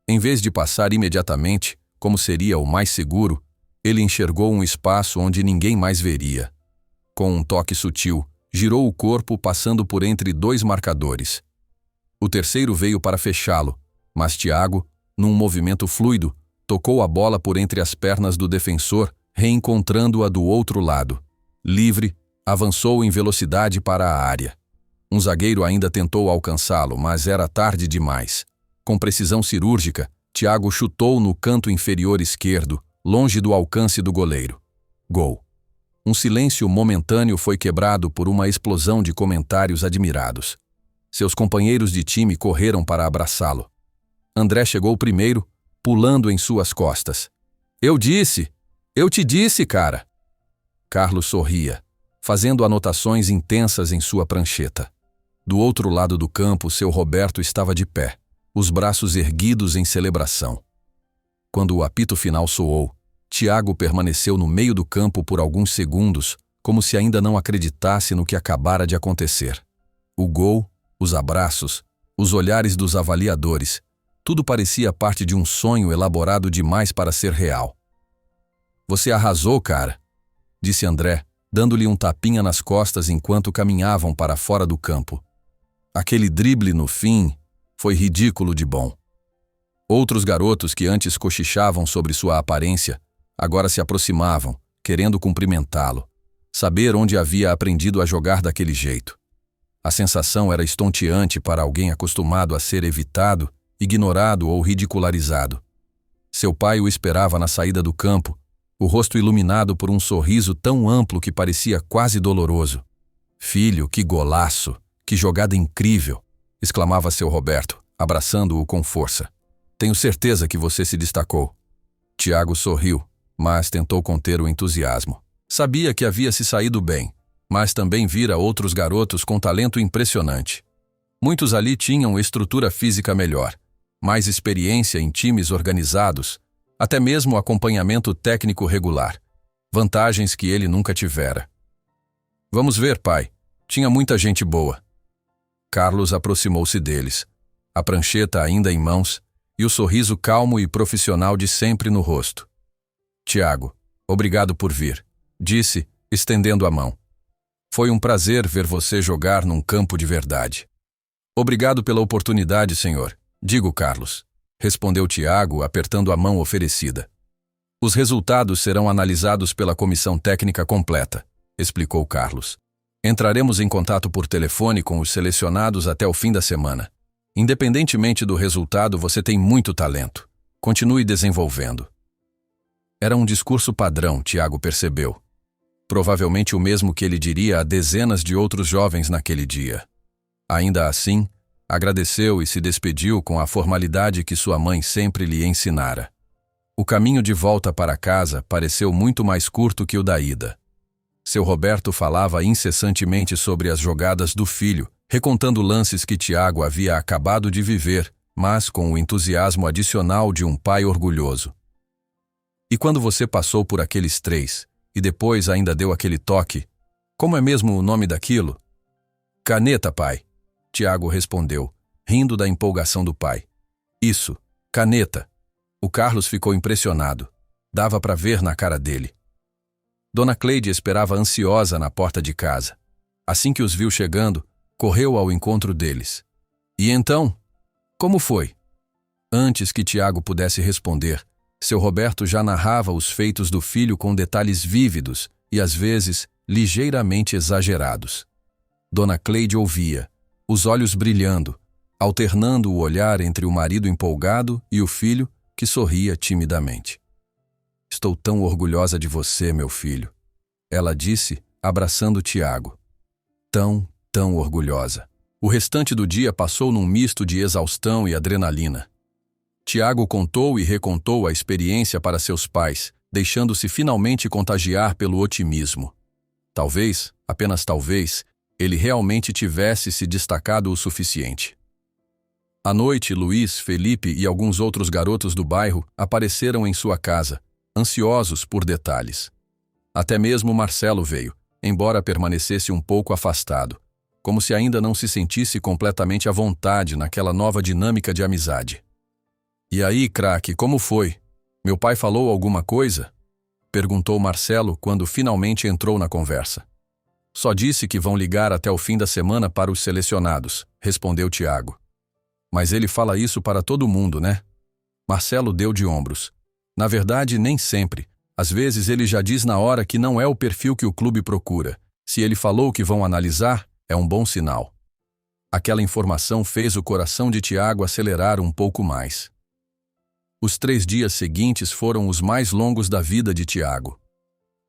Em vez de passar imediatamente, como seria o mais seguro, ele enxergou um espaço onde ninguém mais veria. Com um toque sutil, girou o corpo passando por entre 2 marcadores. O terceiro veio para fechá-lo, mas Tiago, num movimento fluido, tocou a bola por entre as pernas do defensor, reencontrando-a do outro lado. Livre, avançou em velocidade para a área. Um zagueiro ainda tentou alcançá-lo, mas era tarde demais. Com precisão cirúrgica, Tiago chutou no canto inferior esquerdo, longe do alcance do goleiro. Gol. Um silêncio momentâneo foi quebrado por uma explosão de comentários admirados. Seus companheiros de time correram para abraçá-lo. André chegou primeiro, pulando em suas costas. Eu te disse, cara!" Carlos sorria, fazendo anotações intensas em sua prancheta. Do outro lado do campo, seu Roberto estava de pé, os braços erguidos em celebração. Quando o apito final soou, Tiago permaneceu no meio do campo por alguns segundos, como se ainda não acreditasse no que acabara de acontecer. O gol, os abraços, os olhares dos avaliadores, Tudo parecia parte de um sonho elaborado demais para ser real. "Você arrasou, cara", disse André, dando-lhe um tapinha nas costas enquanto caminhavam para fora do campo. Aquele drible no fim foi ridículo de bom. Outros garotos que antes cochichavam sobre sua aparência, agora se aproximavam, querendo cumprimentá-lo, saber onde havia aprendido a jogar daquele jeito. A sensação era estonteante para alguém acostumado a ser evitado, ignorado ou ridicularizado. Seu pai o esperava na saída do campo, o rosto iluminado por um sorriso tão amplo que parecia quase doloroso. "Filho, que golaço! Que jogada incrível!" exclamava seu Roberto, abraçando-o com força. "Tenho certeza que você se destacou." Tiago sorriu, mas tentou conter o entusiasmo. Sabia que havia se saído bem, mas também vira outros garotos com talento impressionante. Muitos ali tinham estrutura física melhor, mais experiência em times organizados, até mesmo acompanhamento técnico regular, vantagens que ele nunca tivera. "Vamos ver, pai. Tinha muita gente boa." Carlos aproximou-se deles, a prancheta ainda em mãos e o sorriso calmo e profissional de sempre no rosto. "Tiago, obrigado por vir", disse, estendendo a mão. "Foi um prazer ver você jogar num campo de verdade." "Obrigado pela oportunidade, senhor. Digo, Carlos", respondeu Tiago, apertando a mão oferecida. "Os resultados serão analisados pela comissão técnica completa", explicou Carlos. "Entraremos em contato por telefone com os selecionados até o fim da semana. Independentemente do resultado, você tem muito talento. Continue desenvolvendo." Era um discurso padrão, Tiago percebeu. Provavelmente o mesmo que ele diria a dezenas de outros jovens naquele dia. Ainda assim, agradeceu e se despediu com a formalidade que sua mãe sempre lhe ensinara. O caminho de volta para casa pareceu muito mais curto que o da ida. Seu Roberto falava incessantemente sobre as jogadas do filho, recontando lances que Tiago havia acabado de viver, mas com o entusiasmo adicional de um pai orgulhoso. "E quando você passou por aqueles 3, e depois ainda deu aquele toque, como é mesmo o nome daquilo?" "Caneta, pai", Tiago respondeu, rindo da empolgação do pai. "Isso, caneta." O Carlos ficou impressionado. Dava para ver na cara dele. Dona Cleide esperava ansiosa na porta de casa. Assim que os viu chegando, correu ao encontro deles. "E então? Como foi?" Antes que Tiago pudesse responder, seu Roberto já narrava os feitos do filho com detalhes vívidos e, às vezes, ligeiramente exagerados. Dona Cleide ouvia, os olhos brilhando, alternando o olhar entre o marido empolgado e o filho, que sorria timidamente. "Estou tão orgulhosa de você, meu filho", ela disse, abraçando Tiago. Tão orgulhosa. O restante do dia passou num misto de exaustão e adrenalina. Tiago contou e recontou a experiência para seus pais, deixando-se finalmente contagiar pelo otimismo. Talvez, apenas talvez, ele realmente tivesse se destacado o suficiente. À noite, Luiz, Felipe e alguns outros garotos do bairro apareceram em sua casa, ansiosos por detalhes. Até mesmo Marcelo veio, embora permanecesse um pouco afastado, como se ainda não se sentisse completamente à vontade naquela nova dinâmica de amizade. "E aí, craque, como foi? Meu pai falou alguma coisa?" perguntou Marcelo quando finalmente entrou na conversa. "Só disse que vão ligar até o fim da semana para os selecionados", respondeu Tiago. "Mas ele fala isso para todo mundo, né?" Marcelo deu de ombros. "Na verdade, nem sempre. Às vezes ele já diz na hora que não é o perfil que o clube procura. Se ele falou que vão analisar, é um bom sinal." Aquela informação fez o coração de Tiago acelerar um pouco mais. Os 3 dias seguintes foram os mais longos da vida de Tiago.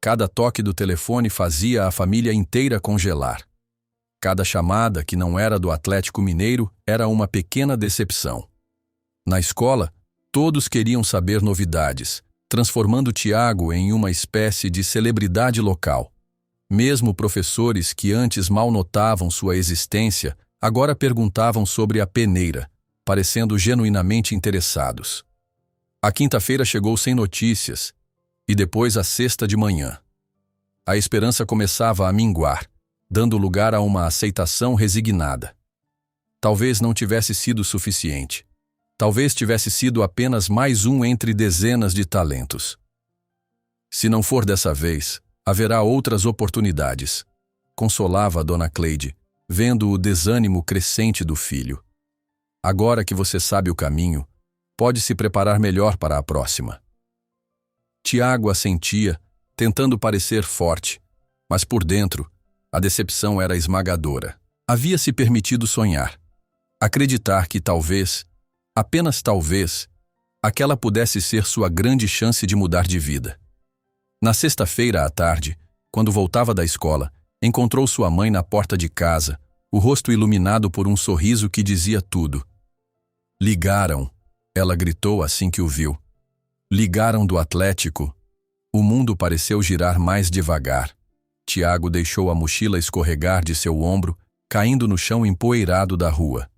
Cada toque do telefone fazia a família inteira congelar. Cada chamada, que não era do Atlético Mineiro, era uma pequena decepção. Na escola, todos queriam saber novidades, transformando Tiago em uma espécie de celebridade local. Mesmo professores que antes mal notavam sua existência, agora perguntavam sobre a peneira, parecendo genuinamente interessados. A quinta-feira chegou sem notícias, e depois a sexta de manhã. A esperança começava a minguar, dando lugar a uma aceitação resignada. Talvez não tivesse sido suficiente. Talvez tivesse sido apenas mais um entre dezenas de talentos. Se não for dessa vez, haverá outras oportunidades, consolava a dona Cleide, vendo o desânimo crescente do filho. Agora que você sabe o caminho, pode se preparar melhor para a próxima. Tiago assentia, tentando parecer forte, mas por dentro, a decepção era esmagadora. Havia se permitido sonhar, acreditar que talvez, apenas talvez, aquela pudesse ser sua grande chance de mudar de vida. Na sexta-feira à tarde, quando voltava da escola, encontrou sua mãe na porta de casa, o rosto iluminado por um sorriso que dizia tudo. Ligaram, ela gritou assim que o viu. Ligaram do Atlético. O mundo pareceu girar mais devagar. Tiago deixou a mochila escorregar de seu ombro, caindo no chão empoeirado da rua.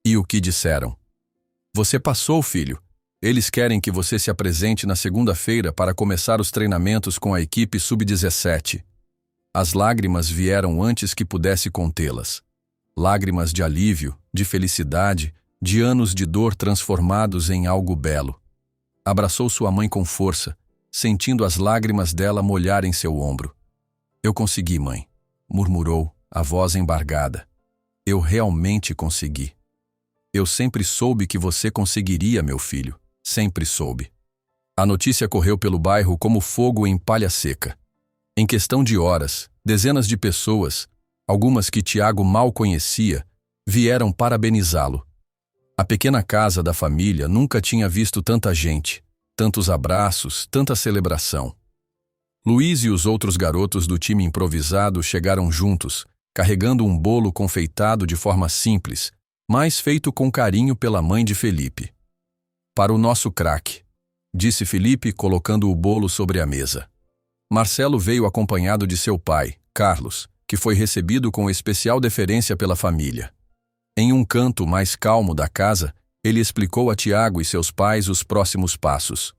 E o que disseram? Você passou, filho. Eles querem que você se apresente na segunda-feira para começar os treinamentos com a equipe sub-17. As lágrimas vieram antes que pudesse contê-las. Lágrimas de alívio, de felicidade, de anos de dor transformados em algo belo. Abraçou sua mãe com força, sentindo as lágrimas dela molharem seu ombro. Eu consegui, mãe, murmurou, a voz embargada. Eu realmente consegui. Eu sempre soube que você conseguiria, meu filho. Sempre soube. A notícia correu pelo bairro como fogo em palha seca. Em questão de horas, dezenas de pessoas, algumas que Tiago mal conhecia, vieram parabenizá-lo. A pequena casa da família nunca tinha visto tanta gente, tantos abraços, tanta celebração. Luiz e os outros garotos do time improvisado chegaram juntos, carregando um bolo confeitado de forma simples, mas feito com carinho pela mãe de Felipe. Para o nosso craque, disse Felipe, colocando o bolo sobre a mesa. Marcelo veio acompanhado de seu pai, Carlos, que foi recebido com especial deferência pela família. Em um canto mais calmo da casa, ele explicou a Tiago e seus pais os próximos passos.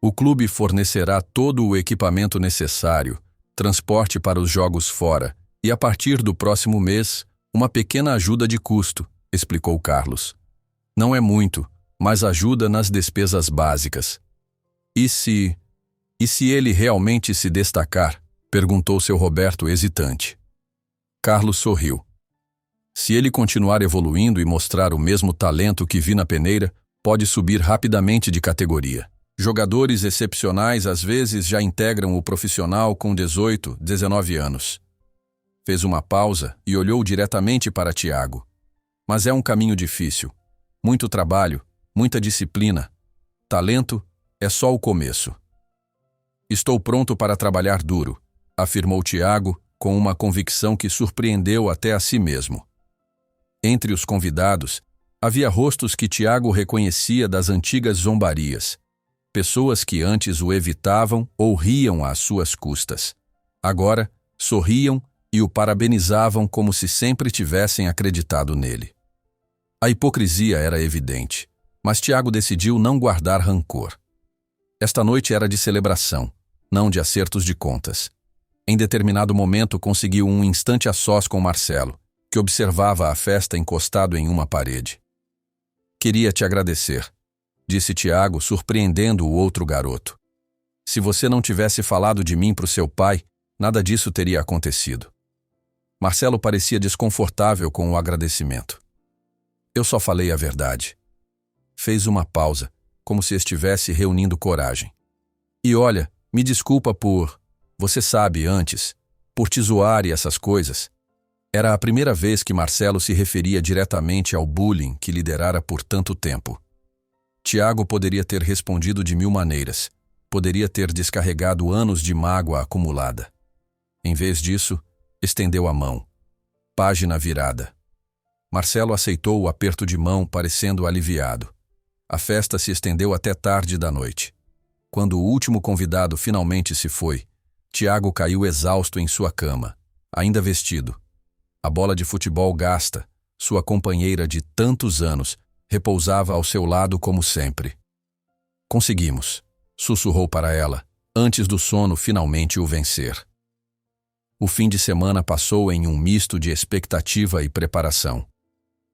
O clube fornecerá todo o equipamento necessário, transporte para os jogos fora e, a partir do próximo mês, uma pequena ajuda de custo, explicou Carlos. Não é muito, mas ajuda nas despesas básicas. E se ele realmente se destacar? Perguntou seu Roberto hesitante. Carlos sorriu. Se ele continuar evoluindo e mostrar o mesmo talento que vi na peneira, pode subir rapidamente de categoria. Jogadores excepcionais às vezes já integram o profissional com 18, 19 anos. Fez uma pausa e olhou diretamente para Tiago. Mas é um caminho difícil. Muito trabalho, muita disciplina. Talento é só o começo. Estou pronto para trabalhar duro, afirmou Tiago com uma convicção que surpreendeu até a si mesmo. Entre os convidados, havia rostos que Tiago reconhecia das antigas zombarias. Pessoas que antes o evitavam ou riam às suas custas. Agora, sorriam e o parabenizavam como se sempre tivessem acreditado nele. A hipocrisia era evidente, mas Tiago decidiu não guardar rancor. Esta noite era de celebração, não de acertos de contas. Em determinado momento conseguiu um instante a sós com Marcelo, que observava a festa encostado em uma parede. Queria te agradecer, disse Tiago, surpreendendo o outro garoto. Se você não tivesse falado de mim para o seu pai, nada disso teria acontecido. Marcelo parecia desconfortável com o agradecimento. Eu só falei a verdade. Fez uma pausa, como se estivesse reunindo coragem. E olha, me desculpa por... Você sabe, antes, por te zoar e essas coisas. Era a primeira vez que Marcelo se referia diretamente ao bullying que liderara por tanto tempo. Tiago poderia ter respondido de 1000 maneiras. Poderia ter descarregado anos de mágoa acumulada. Em vez disso, estendeu a mão. Página virada. Marcelo aceitou o aperto de mão, parecendo aliviado. A festa se estendeu até tarde da noite. Quando o último convidado finalmente se foi, Tiago caiu exausto em sua cama, ainda vestido. A bola de futebol gasta, sua companheira de tantos anos, repousava ao seu lado como sempre. Conseguimos, sussurrou para ela, antes do sono finalmente o vencer. O fim de semana passou em um misto de expectativa e preparação.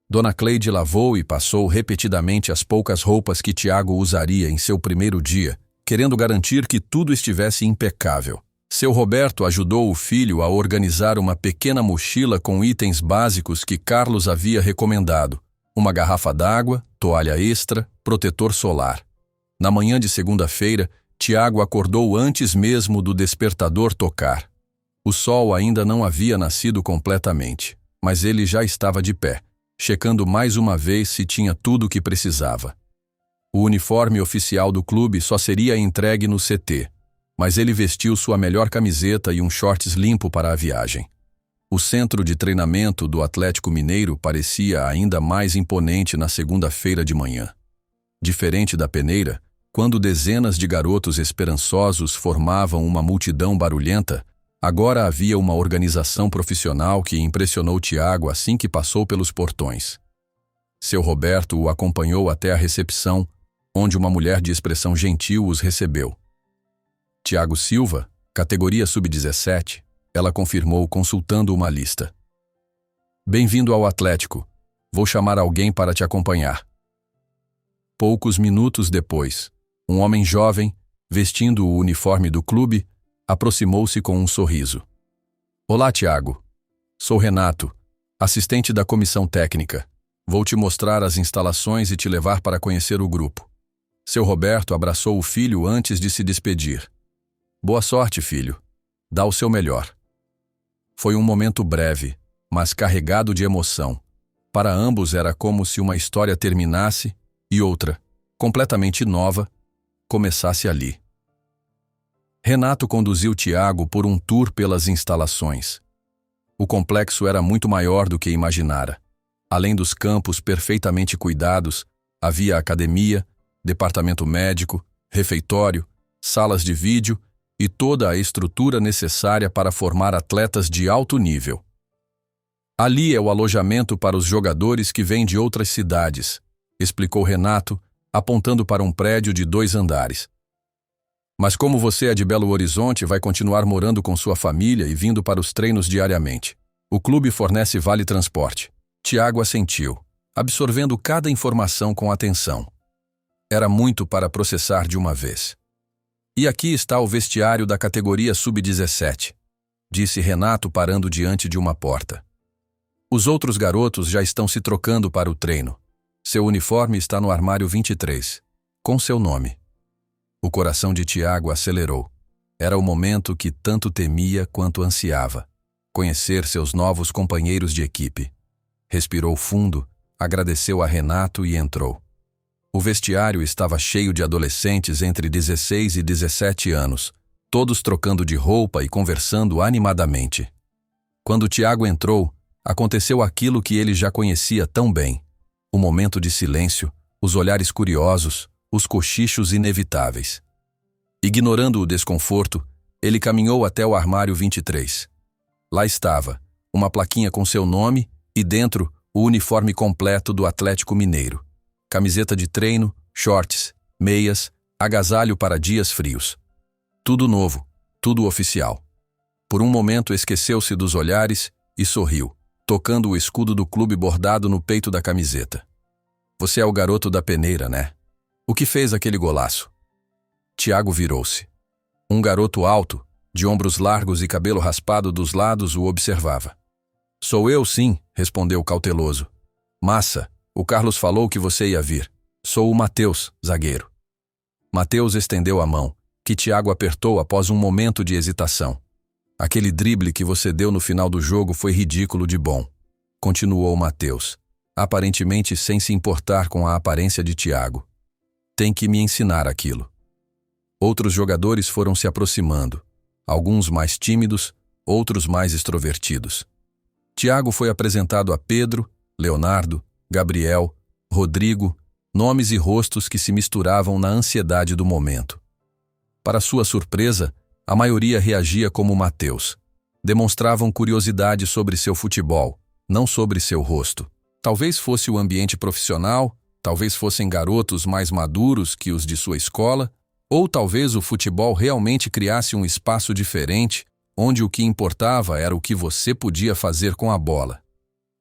Dona Cleide lavou e passou repetidamente as poucas roupas que Tiago usaria em seu primeiro dia, querendo garantir que tudo estivesse impecável. Seu Roberto ajudou o filho a organizar uma pequena mochila com itens básicos que Carlos havia recomendado: uma garrafa d'água, toalha extra, protetor solar. Na manhã de segunda-feira, Tiago acordou antes mesmo do despertador tocar. O sol ainda não havia nascido completamente, mas ele já estava de pé, checando mais uma vez se tinha tudo o que precisava. O uniforme oficial do clube só seria entregue no CT, mas ele vestiu sua melhor camiseta e um shorts limpo para a viagem. O centro de treinamento do Atlético Mineiro parecia ainda mais imponente na segunda-feira de manhã. Diferente da peneira, quando dezenas de garotos esperançosos formavam uma multidão barulhenta, agora havia uma organização profissional que impressionou Tiago assim que passou pelos portões. Seu Roberto o acompanhou até a recepção, onde uma mulher de expressão gentil os recebeu. Tiago Silva, categoria sub-17, ela confirmou consultando uma lista. Bem-vindo ao Atlético. Vou chamar alguém para te acompanhar. Poucos minutos depois, um homem jovem, vestindo o uniforme do clube, aproximou-se com um sorriso. Olá, Tiago. Sou Renato, assistente da comissão técnica. Vou te mostrar as instalações e te levar para conhecer o grupo. Seu Roberto abraçou o filho antes de se despedir. Boa sorte, filho. Dá o seu melhor. Foi um momento breve, mas carregado de emoção. Para ambos era como se uma história terminasse e outra, completamente nova, começasse ali. Renato conduziu Tiago por um tour pelas instalações. O complexo era muito maior do que imaginara. Além dos campos perfeitamente cuidados, havia academia, departamento médico, refeitório, salas de vídeo e toda a estrutura necessária para formar atletas de alto nível. Ali é o alojamento para os jogadores que vêm de outras cidades, explicou Renato, apontando para um prédio de 2 andares. Mas como você é de Belo Horizonte, vai continuar morando com sua família e vindo para os treinos diariamente. O clube fornece vale transporte. Tiago assentiu, absorvendo cada informação com atenção. Era muito para processar de uma vez. E aqui está o vestiário da categoria sub-17, disse Renato parando diante de uma porta. Os outros garotos já estão se trocando para o treino. Seu uniforme está no armário 23, com seu nome. O coração de Tiago acelerou. Era o momento que tanto temia quanto ansiava. Conhecer seus novos companheiros de equipe. Respirou fundo, agradeceu a Renato e entrou. O vestiário estava cheio de adolescentes entre 16 e 17 anos, todos trocando de roupa e conversando animadamente. Quando Tiago entrou, aconteceu aquilo que ele já conhecia tão bem. O momento de silêncio, os olhares curiosos, os cochichos inevitáveis. Ignorando o desconforto, ele caminhou até o armário 23. Lá estava, uma plaquinha com seu nome e dentro o uniforme completo do Atlético Mineiro. Camiseta de treino, shorts, meias, agasalho para dias frios. Tudo novo, tudo oficial. Por um momento esqueceu-se dos olhares e sorriu, tocando o escudo do clube bordado no peito da camiseta. Você é o garoto da peneira, né? O que fez aquele golaço? Tiago virou-se. Um garoto alto, de ombros largos e cabelo raspado dos lados, o observava. Sou eu, sim, respondeu cauteloso. Massa, o Carlos falou que você ia vir. Sou o Matheus, zagueiro. Matheus estendeu a mão, que Tiago apertou após um momento de hesitação. Aquele drible que você deu no final do jogo foi ridículo de bom, continuou Matheus, aparentemente sem se importar com a aparência de Tiago. Tem que me ensinar aquilo. Outros jogadores foram se aproximando, alguns mais tímidos, outros mais extrovertidos. Tiago foi apresentado a Pedro, Leonardo, Gabriel, Rodrigo, nomes e rostos que se misturavam na ansiedade do momento. Para sua surpresa, a maioria reagia como Matheus. Demonstravam curiosidade sobre seu futebol, não sobre seu rosto. Talvez fosse o ambiente profissional, talvez fossem garotos mais maduros que os de sua escola, ou talvez o futebol realmente criasse um espaço diferente, onde o que importava era o que você podia fazer com a bola.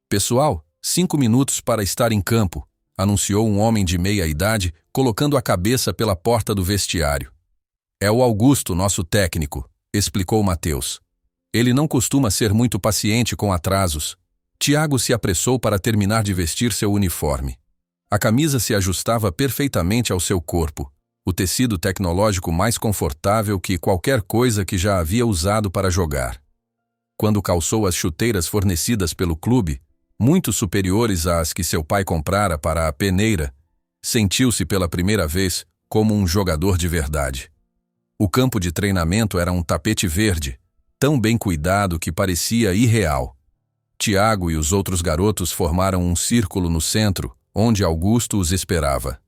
Pessoal, 5 minutos para estar em campo, anunciou um homem de meia idade, colocando a cabeça pela porta do vestiário. É o Augusto, nosso técnico, explicou Matheus. Ele não costuma ser muito paciente com atrasos. Tiago se apressou para terminar de vestir seu uniforme. A camisa se ajustava perfeitamente ao seu corpo, o tecido tecnológico mais confortável que qualquer coisa que já havia usado para jogar. Quando calçou as chuteiras fornecidas pelo clube, muito superiores às que seu pai comprara para a peneira, sentiu-se pela primeira vez como um jogador de verdade. O campo de treinamento era um tapete verde, tão bem cuidado que parecia irreal. Tiago e os outros garotos formaram um círculo no centro, onde Augusto os esperava.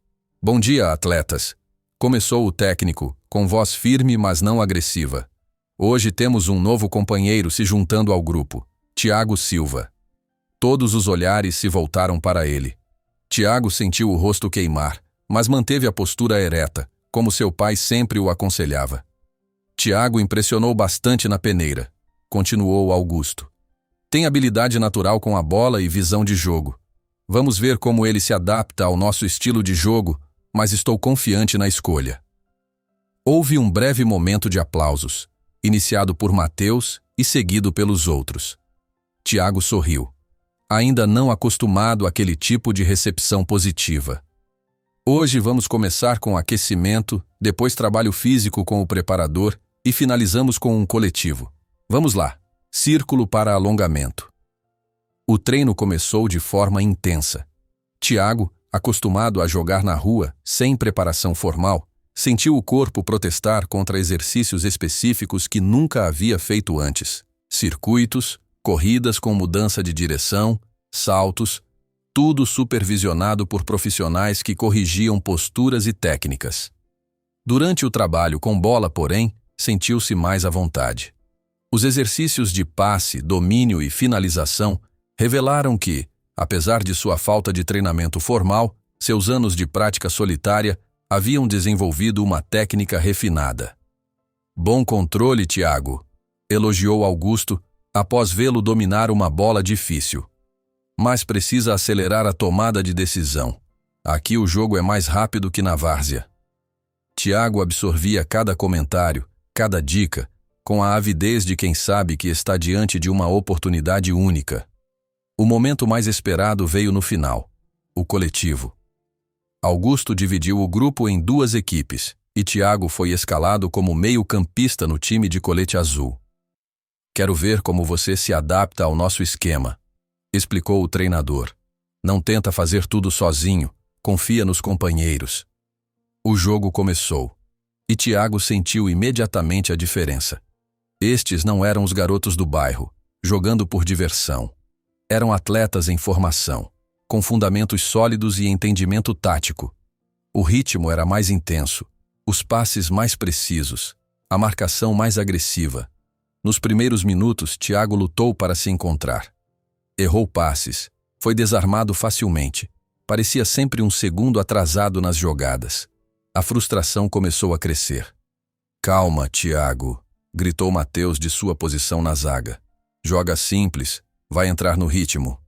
Bom dia, atletas! Começou o técnico, com voz firme mas não agressiva. Hoje temos um novo companheiro se juntando ao grupo, Tiago Silva. Todos os olhares se voltaram para ele. Tiago sentiu o rosto queimar, mas manteve a postura ereta, como seu pai sempre o aconselhava. Tiago impressionou bastante na peneira, continuou Augusto. Tem habilidade natural com a bola e visão de jogo. Vamos ver como ele se adapta ao nosso estilo de jogo, mas estou confiante na escolha. Houve um breve momento de aplausos, iniciado por Matheus e seguido pelos outros. Tiago sorriu, ainda não acostumado àquele tipo de recepção positiva. Hoje vamos começar com aquecimento, depois trabalho físico com o preparador e finalizamos com um coletivo. Vamos lá, círculo para alongamento. O treino começou de forma intensa. Tiago, acostumado a jogar na rua, sem preparação formal, sentiu o corpo protestar contra exercícios específicos que nunca havia feito antes. Circuitos, corridas com mudança de direção, saltos, tudo supervisionado por profissionais que corrigiam posturas e técnicas. Durante o trabalho com bola, porém, sentiu-se mais à vontade. Os exercícios de passe, domínio e finalização revelaram que, apesar de sua falta de treinamento formal, seus anos de prática solitária haviam desenvolvido uma técnica refinada. Bom controle, Tiago, elogiou Augusto após vê-lo dominar uma bola difícil. Mas precisa acelerar a tomada de decisão. Aqui o jogo é mais rápido que na várzea. Tiago absorvia cada comentário, cada dica, com a avidez de quem sabe que está diante de uma oportunidade única. O momento mais esperado veio no final, o coletivo. Augusto dividiu o grupo em 2 equipes, e Tiago foi escalado como meio-campista no time de colete azul. Quero ver como você se adapta ao nosso esquema, explicou o treinador. Não tenta fazer tudo sozinho, confia nos companheiros. O jogo começou, e Tiago sentiu imediatamente a diferença. Estes não eram os garotos do bairro, jogando por diversão. Eram atletas em formação, com fundamentos sólidos e entendimento tático. O ritmo era mais intenso, os passes mais precisos, a marcação mais agressiva. Nos primeiros minutos, Tiago lutou para se encontrar. Errou passes, foi desarmado facilmente, parecia sempre um segundo atrasado nas jogadas. A frustração começou a crescer. Calma, Tiago, gritou Matheus de sua posição na zaga. Joga simples, vai entrar no ritmo.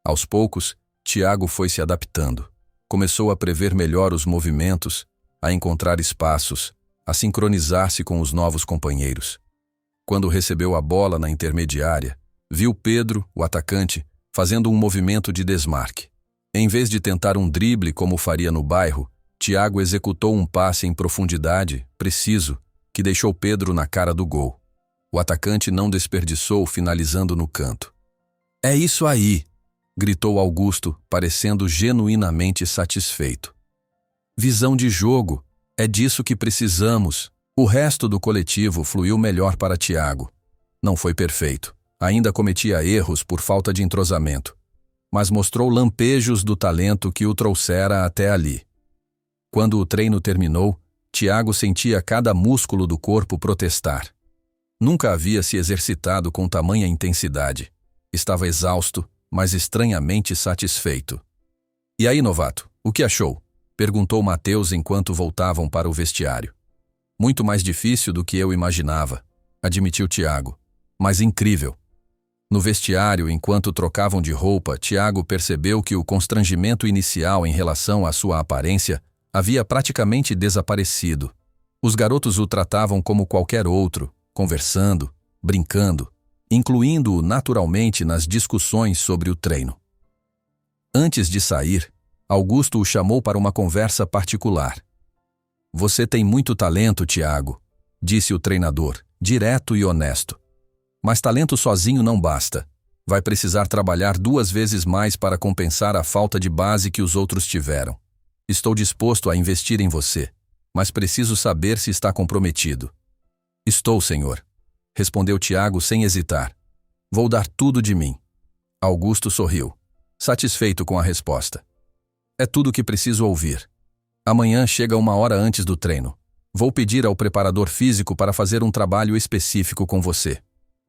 Aos poucos, Tiago foi se adaptando. Começou a prever melhor os movimentos, a encontrar espaços, a sincronizar-se com os novos companheiros. Quando recebeu a bola na intermediária, viu Pedro, o atacante, fazendo um movimento de desmarque. Em vez de tentar um drible como faria no bairro, Tiago executou um passe em profundidade, preciso, que deixou Pedro na cara do gol. O atacante não desperdiçou, finalizando no canto. É isso aí, gritou Augusto, parecendo genuinamente satisfeito. Visão de jogo, é disso que precisamos. O resto do coletivo fluiu melhor para Tiago. Não foi perfeito. Ainda cometia erros por falta de entrosamento, mas mostrou lampejos do talento que o trouxera até ali. Quando o treino terminou, Tiago sentia cada músculo do corpo protestar. Nunca havia se exercitado com tamanha intensidade. Estava exausto, mas estranhamente satisfeito. E aí, novato, o que achou? Perguntou Matheus enquanto voltavam para o vestiário. Muito mais difícil do que eu imaginava, admitiu Tiago. Mas incrível. No vestiário, enquanto trocavam de roupa, Tiago percebeu que o constrangimento inicial em relação à sua aparência havia praticamente desaparecido. Os garotos o tratavam como qualquer outro, conversando, brincando, incluindo-o naturalmente nas discussões sobre o treino. Antes de sair, Augusto o chamou para uma conversa particular. "Você tem muito talento, Tiago", disse o treinador, direto e honesto. "Mas talento sozinho não basta. Vai precisar trabalhar 2 vezes mais para compensar a falta de base que os outros tiveram. Estou disposto a investir em você, mas preciso saber se está comprometido." "Estou, senhor", respondeu Tiago sem hesitar. "Vou dar tudo de mim." Augusto sorriu, satisfeito com a resposta. "É tudo o que preciso ouvir. Amanhã chega 1 hora antes do treino. Vou pedir ao preparador físico para fazer um trabalho específico com você."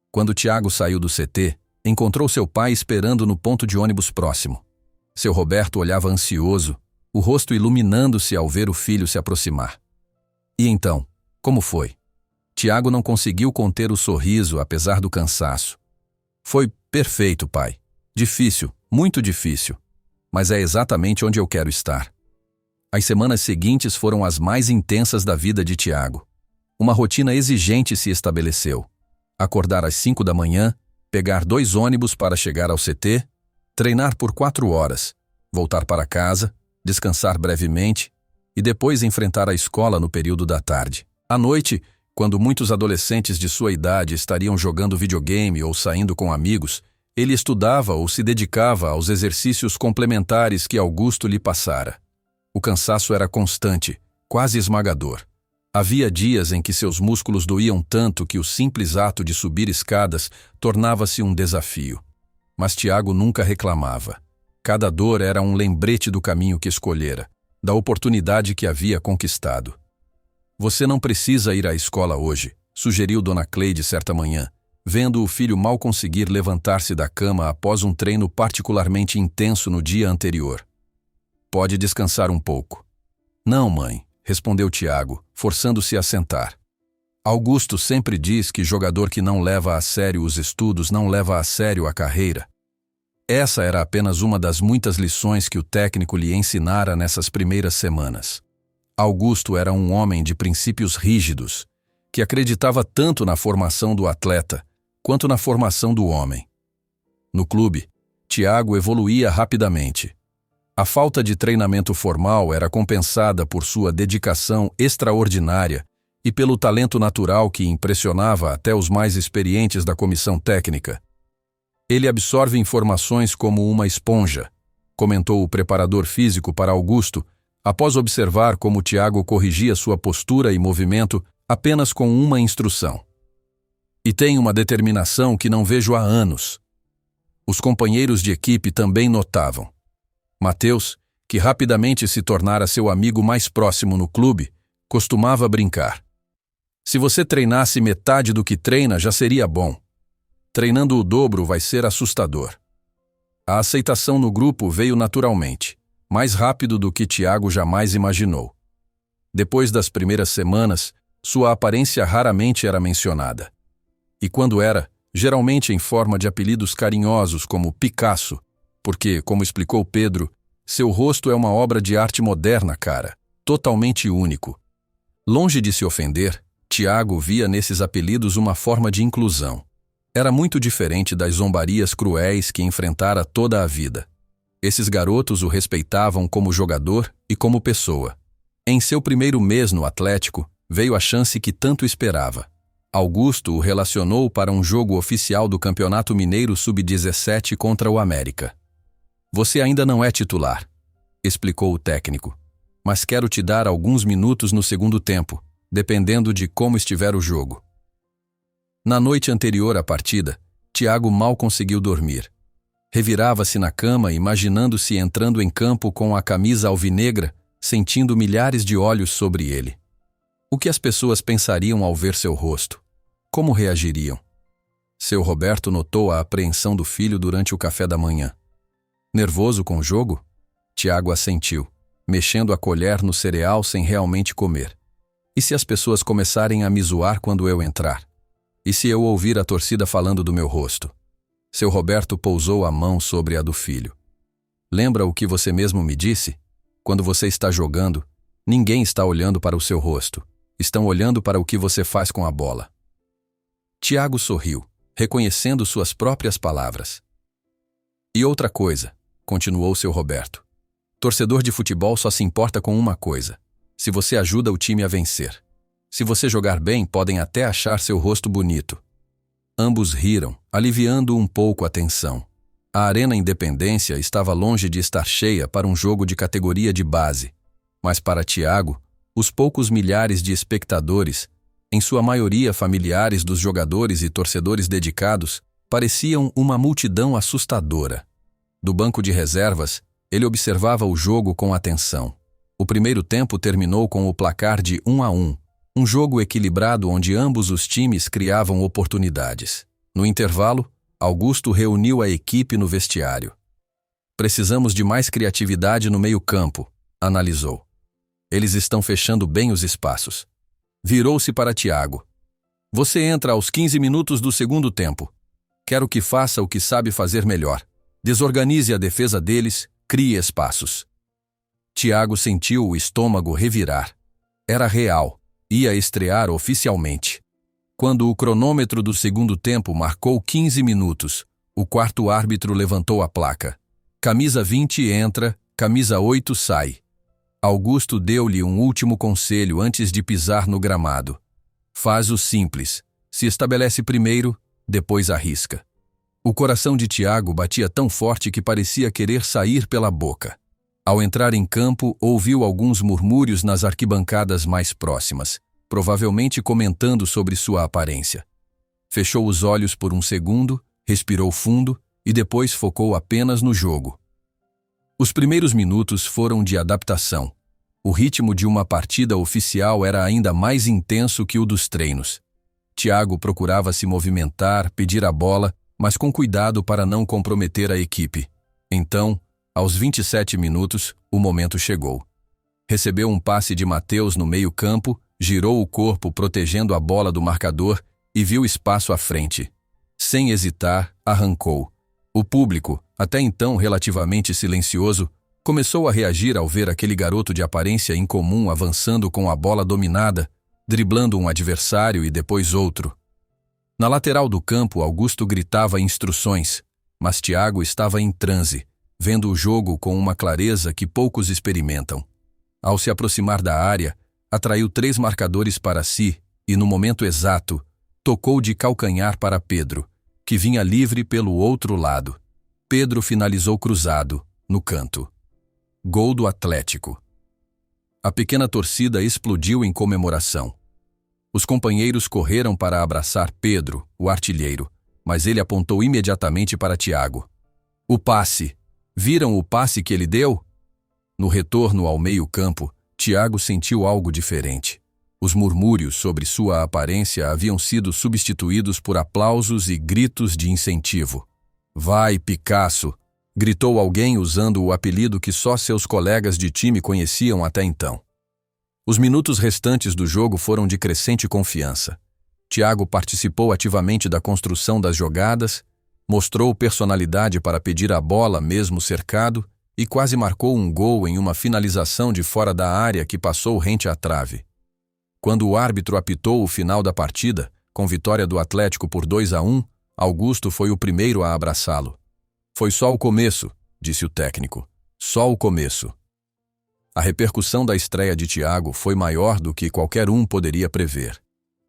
Quando Tiago saiu do CT, encontrou seu pai esperando no ponto de ônibus próximo. Seu Roberto olhava ansioso, o rosto iluminando-se ao ver o filho se aproximar. "E então, como foi?" Tiago não conseguiu conter o sorriso apesar do cansaço. "Foi perfeito, pai. Difícil, muito difícil. Mas é exatamente onde eu quero estar." As semanas seguintes foram as mais intensas da vida de Tiago. Uma rotina exigente se estabeleceu. Acordar às 5 da manhã, pegar 2 ônibus para chegar ao CT, treinar por 4 horas, voltar para casa, descansar brevemente e depois enfrentar a escola no período da tarde. À noite, quando muitos adolescentes de sua idade estariam jogando videogame ou saindo com amigos, ele estudava ou se dedicava aos exercícios complementares que Augusto lhe passara. O cansaço era constante, quase esmagador. Havia dias em que seus músculos doíam tanto que o simples ato de subir escadas tornava-se um desafio. Mas Tiago nunca reclamava. Cada dor era um lembrete do caminho que escolhera, da oportunidade que havia conquistado. "Você não precisa ir à escola hoje", sugeriu Dona Cleide certa manhã, vendo o filho mal conseguir levantar-se da cama após um treino particularmente intenso no dia anterior. "Pode descansar um pouco." "Não, mãe", respondeu Tiago, forçando-se a sentar. "Augusto sempre diz que jogador que não leva a sério os estudos não leva a sério a carreira." Essa era apenas uma das muitas lições que o técnico lhe ensinara nessas primeiras semanas. Augusto era um homem de princípios rígidos, que acreditava tanto na formação do atleta quanto na formação do homem. No clube, Tiago evoluía rapidamente. A falta de treinamento formal era compensada por sua dedicação extraordinária e pelo talento natural que impressionava até os mais experientes da comissão técnica. "Ele absorve informações como uma esponja", comentou o preparador físico para Augusto, após observar como Tiago corrigia sua postura e movimento apenas com uma instrução. "E tem uma determinação que não vejo há anos." Os companheiros de equipe também notavam. Mateus, que rapidamente se tornara seu amigo mais próximo no clube, costumava brincar: "Se você treinasse metade do que treina, já seria bom. Treinando o dobro vai ser assustador." A aceitação no grupo veio naturalmente, mais rápido do que Tiago jamais imaginou. Depois das primeiras semanas, sua aparência raramente era mencionada. E quando era, geralmente em forma de apelidos carinhosos como Picasso, porque, como explicou Pedro, seu rosto é uma obra de arte moderna, cara, totalmente único. Longe de se ofender, Tiago via nesses apelidos uma forma de inclusão. Era muito diferente das zombarias cruéis que enfrentara toda a vida. Esses garotos o respeitavam como jogador e como pessoa. Em seu primeiro mês no Atlético, veio a chance que tanto esperava. Augusto o relacionou para um jogo oficial do Campeonato Mineiro Sub-17 contra o América. "Você ainda não é titular", explicou o técnico, "mas quero te dar alguns minutos no segundo tempo, dependendo de como estiver o jogo." Na noite anterior à partida, Tiago mal conseguiu dormir. Revirava-se na cama, imaginando-se entrando em campo com a camisa alvinegra, sentindo milhares de olhos sobre ele. O que as pessoas pensariam ao ver seu rosto? Como reagiriam? Seu Roberto notou a apreensão do filho durante o café da manhã. "Nervoso com o jogo?" Tiago assentiu, mexendo a colher no cereal sem realmente comer. "E se as pessoas começarem a me zoar quando eu entrar? E se eu ouvir a torcida falando do meu rosto?" Seu Roberto pousou a mão sobre a do filho. Lembra o que você mesmo me disse? Quando você está jogando, ninguém está olhando para o seu rosto. Estão olhando para o que você faz com a bola. Tiago sorriu, reconhecendo suas próprias palavras. E outra coisa, continuou seu Roberto. Torcedor de futebol só se importa com uma coisa: se você ajuda o time a vencer. Se você jogar bem, podem até achar seu rosto bonito. Ambos riram, aliviando um pouco a tensão. A Arena Independência estava longe de estar cheia para um jogo de categoria de base, mas para Tiago, os poucos milhares de espectadores, em sua maioria familiares dos jogadores e torcedores dedicados, pareciam uma multidão assustadora. Do banco de reservas, ele observava o jogo com atenção. O primeiro tempo terminou com o placar de 1-1, um jogo equilibrado onde ambos os times criavam oportunidades. No intervalo, Augusto reuniu a equipe no vestiário. Precisamos de mais criatividade no meio-campo, analisou. Eles estão fechando bem os espaços. Virou-se para Tiago. Você entra aos 15 minutos do segundo tempo. Quero que faça o que sabe fazer melhor. Desorganize a defesa deles, crie espaços. Tiago sentiu o estômago revirar. Era real. Ia estrear oficialmente. Quando o cronômetro do segundo tempo marcou 15 minutos, o quarto árbitro levantou a placa. Camisa 20 entra, camisa 8 sai. Augusto deu-lhe um último conselho antes de pisar no gramado. Faz o simples. Se estabelece primeiro, depois arrisca. O coração de Tiago batia tão forte que parecia querer sair pela boca. Ao entrar em campo, ouviu alguns murmúrios nas arquibancadas mais próximas, provavelmente comentando sobre sua aparência. Fechou os olhos por um segundo, respirou fundo e depois focou apenas no jogo. Os primeiros minutos foram de adaptação. O ritmo de uma partida oficial era ainda mais intenso que o dos treinos. Tiago procurava se movimentar, pedir a bola, mas com cuidado para não comprometer a equipe. Então, aos 27 minutos, o momento chegou. Recebeu um passe de Matheus no meio-campo, girou o corpo protegendo a bola do marcador e viu espaço à frente. Sem hesitar, arrancou. O público, até então relativamente silencioso, começou a reagir ao ver aquele garoto de aparência incomum avançando com a bola dominada, driblando um adversário e depois outro. Na lateral do campo, Augusto gritava instruções, mas Tiago estava em transe, vendo o jogo com uma clareza que poucos experimentam. Ao se aproximar da área, atraiu 3 marcadores para si e, no momento exato, tocou de calcanhar para Pedro, que vinha livre pelo outro lado. Pedro finalizou cruzado, no canto. Gol do Atlético. A pequena torcida explodiu em comemoração. Os companheiros correram para abraçar Pedro, o artilheiro, mas ele apontou imediatamente para Tiago. O passe! Viram o passe que ele deu? No retorno ao meio-campo, Tiago sentiu algo diferente. Os murmúrios sobre sua aparência haviam sido substituídos por aplausos e gritos de incentivo. Vai, Picasso! Gritou alguém usando o apelido que só seus colegas de time conheciam até então. Os minutos restantes do jogo foram de crescente confiança. Tiago participou ativamente da construção das jogadas, mostrou personalidade para pedir a bola mesmo cercado e quase marcou um gol em uma finalização de fora da área que passou rente à trave. Quando o árbitro apitou o final da partida, com vitória do Atlético por 2-1, Augusto foi o primeiro a abraçá-lo. Foi só o começo, disse o técnico. Só o começo. A repercussão da estreia de Tiago foi maior do que qualquer um poderia prever.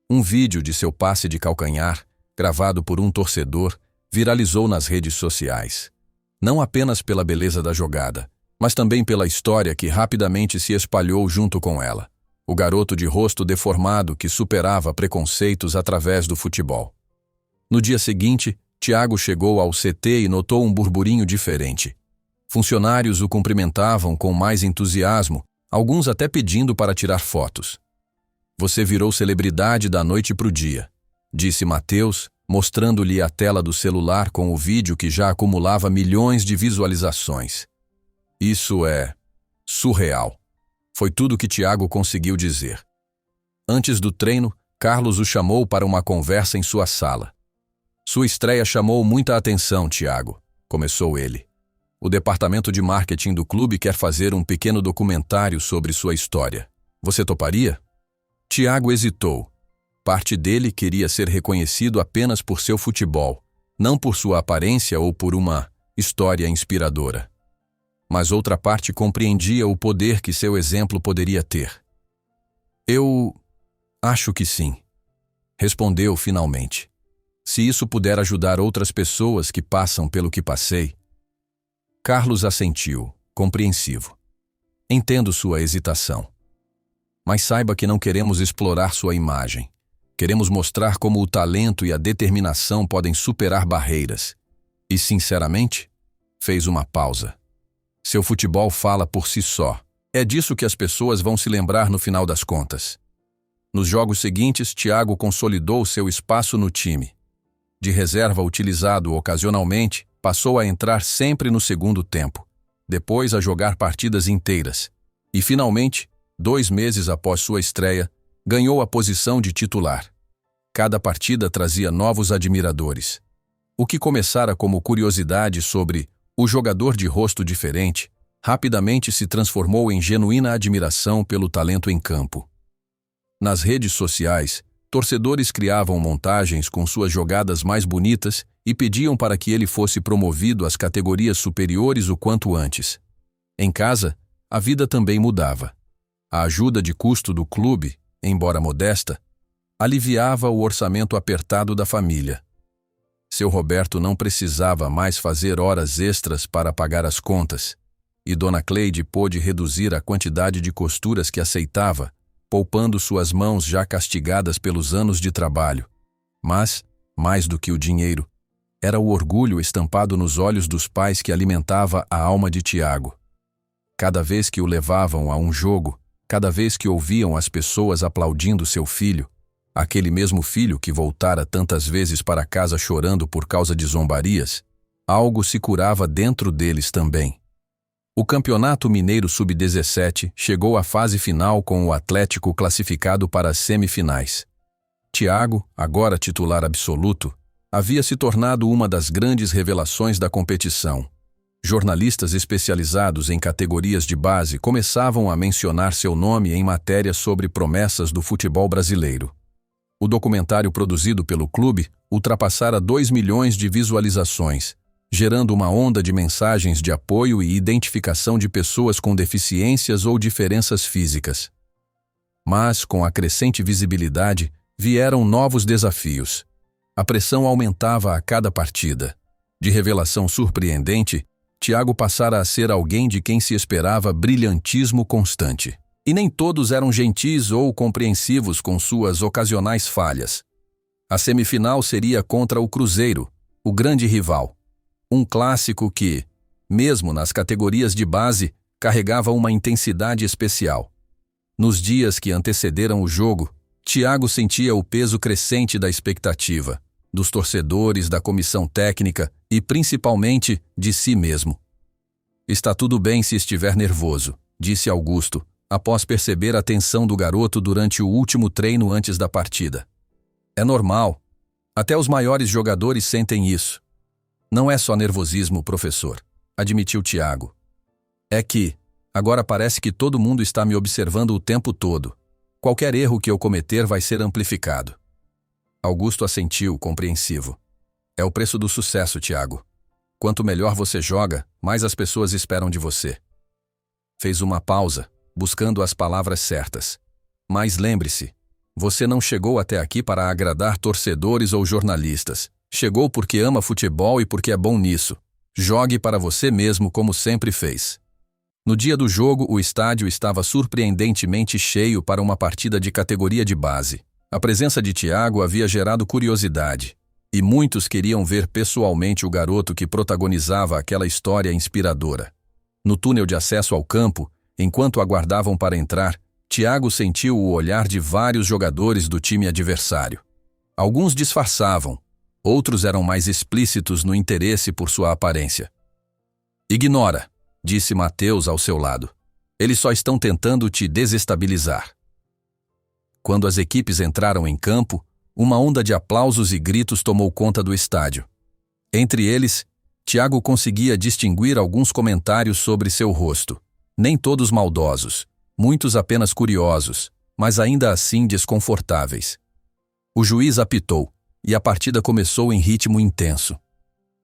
Um vídeo de seu passe de calcanhar, gravado por um torcedor, viralizou nas redes sociais. Não apenas pela beleza da jogada, mas também pela história que rapidamente se espalhou junto com ela. O garoto de rosto deformado que superava preconceitos através do futebol. No dia seguinte, Tiago chegou ao CT e notou um burburinho diferente. Funcionários o cumprimentavam com mais entusiasmo, alguns até pedindo para tirar fotos. Você virou celebridade da noite para o dia, disse Matheus, mostrando-lhe a tela do celular com o vídeo que já acumulava milhões de visualizações. Isso é surreal. Foi tudo que Tiago conseguiu dizer. Antes do treino, Carlos o chamou para uma conversa em sua sala. Sua estreia chamou muita atenção, Thiago, começou ele. O departamento de marketing do clube quer fazer um pequeno documentário sobre sua história. Você toparia? Thiago hesitou. Parte dele queria ser reconhecido apenas por seu futebol, não por sua aparência ou por uma história inspiradora. Mas outra parte compreendia o poder que seu exemplo poderia ter. Eu acho que sim, respondeu finalmente. Se isso puder ajudar outras pessoas que passam pelo que passei. Carlos assentiu, compreensivo. Entendo sua hesitação. Mas saiba que não queremos explorar sua imagem. Queremos mostrar como o talento e a determinação podem superar barreiras. E, sinceramente, fez uma pausa. Seu futebol fala por si só. É disso que as pessoas vão se lembrar no final das contas. Nos jogos seguintes, Thiago consolidou seu espaço no time. De reserva utilizado ocasionalmente, passou a entrar sempre no segundo tempo, depois a jogar partidas inteiras. E, finalmente, 2 meses após sua estreia, ganhou a posição de titular. Cada partida trazia novos admiradores. O que começara como curiosidade sobre o jogador de rosto diferente, rapidamente se transformou em genuína admiração pelo talento em campo. Nas redes sociais, torcedores criavam montagens com suas jogadas mais bonitas e pediam para que ele fosse promovido às categorias superiores o quanto antes. Em casa, a vida também mudava. A ajuda de custo do clube, embora modesta, aliviava o orçamento apertado da família. Seu Roberto não precisava mais fazer horas extras para pagar as contas, e Dona Cleide pôde reduzir a quantidade de costuras que aceitava, poupando suas mãos já castigadas pelos anos de trabalho. Mas, mais do que o dinheiro, era o orgulho estampado nos olhos dos pais que alimentava a alma de Thiago. Cada vez que o levavam a um jogo, cada vez que ouviam as pessoas aplaudindo seu filho, aquele mesmo filho que voltara tantas vezes para casa chorando por causa de zombarias, algo se curava dentro deles também. O Campeonato Mineiro Sub-17 chegou à fase final com o Atlético classificado para as semifinais. Thiago, agora titular absoluto, havia se tornado uma das grandes revelações da competição. Jornalistas especializados em categorias de base começavam a mencionar seu nome em matérias sobre promessas do futebol brasileiro. O documentário produzido pelo clube ultrapassara 2 milhões de visualizações, gerando uma onda de mensagens de apoio e identificação de pessoas com deficiências ou diferenças físicas. Mas, com a crescente visibilidade, vieram novos desafios. A pressão aumentava a cada partida. De revelação surpreendente, Thiago passara a ser alguém de quem se esperava brilhantismo constante. E nem todos eram gentis ou compreensivos com suas ocasionais falhas. A semifinal seria contra o Cruzeiro, o grande rival. Um clássico que, mesmo nas categorias de base, carregava uma intensidade especial. Nos dias que antecederam o jogo, Thiago sentia o peso crescente da expectativa, dos torcedores, da comissão técnica e, principalmente, de si mesmo. Está tudo bem se estiver nervoso, disse Augusto, após perceber a tensão do garoto durante o último treino antes da partida. É normal. Até os maiores jogadores sentem isso. Não é só nervosismo, professor, admitiu Thiago. É que, agora parece que todo mundo está me observando o tempo todo. Qualquer erro que eu cometer vai ser amplificado. Augusto assentiu, compreensivo. É o preço do sucesso, Thiago. Quanto melhor você joga, mais as pessoas esperam de você. Fez uma pausa, buscando as palavras certas. Mas lembre-se, você não chegou até aqui para agradar torcedores ou jornalistas. Chegou porque ama futebol e porque é bom nisso. Jogue para você mesmo como sempre fez. No dia do jogo, o estádio estava surpreendentemente cheio para uma partida de categoria de base. A presença de Thiago havia gerado curiosidade, e muitos queriam ver pessoalmente o garoto que protagonizava aquela história inspiradora. No túnel de acesso ao campo, enquanto aguardavam para entrar, Thiago sentiu o olhar de vários jogadores do time adversário. Alguns disfarçavam, outros eram mais explícitos no interesse por sua aparência. Ignora, disse Mateus ao seu lado. Eles só estão tentando te desestabilizar. Quando as equipes entraram em campo, Uma onda de aplausos e gritos tomou conta do estádio. Entre eles, Thiago conseguia distinguir alguns comentários sobre seu rosto. Nem todos maldosos, muitos apenas curiosos, mas ainda assim desconfortáveis. O juiz apitou, e a partida começou em ritmo intenso.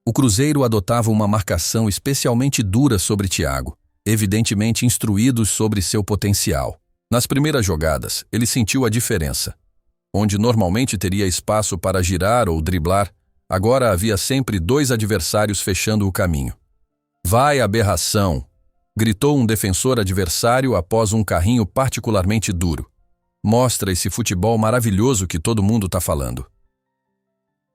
O Cruzeiro adotava uma marcação especialmente dura sobre Thiago, evidentemente instruídos sobre seu potencial. Nas primeiras jogadas, ele sentiu a diferença. Onde normalmente teria espaço para girar ou driblar, agora havia sempre dois adversários fechando o caminho. "Vai, aberração!" gritou um defensor adversário após um carrinho particularmente duro. "Mostra esse futebol maravilhoso que todo mundo está falando."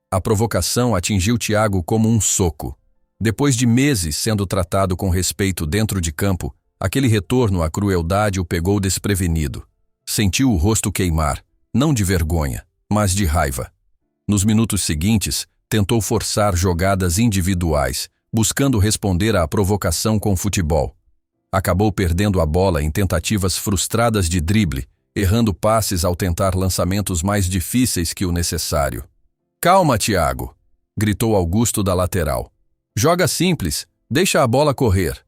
A provocação atingiu Thiago como um soco. Depois de meses sendo tratado com respeito dentro de campo, aquele retorno à crueldade o pegou desprevenido. Sentiu o rosto queimar, não de vergonha, mas de raiva. Nos minutos seguintes, tentou forçar jogadas individuais, buscando responder à provocação com futebol. Acabou perdendo a bola em tentativas frustradas de drible, errando passes ao tentar lançamentos mais difíceis que o necessário. "Calma, Thiago!" gritou Augusto da lateral. "Joga simples, deixa a bola correr."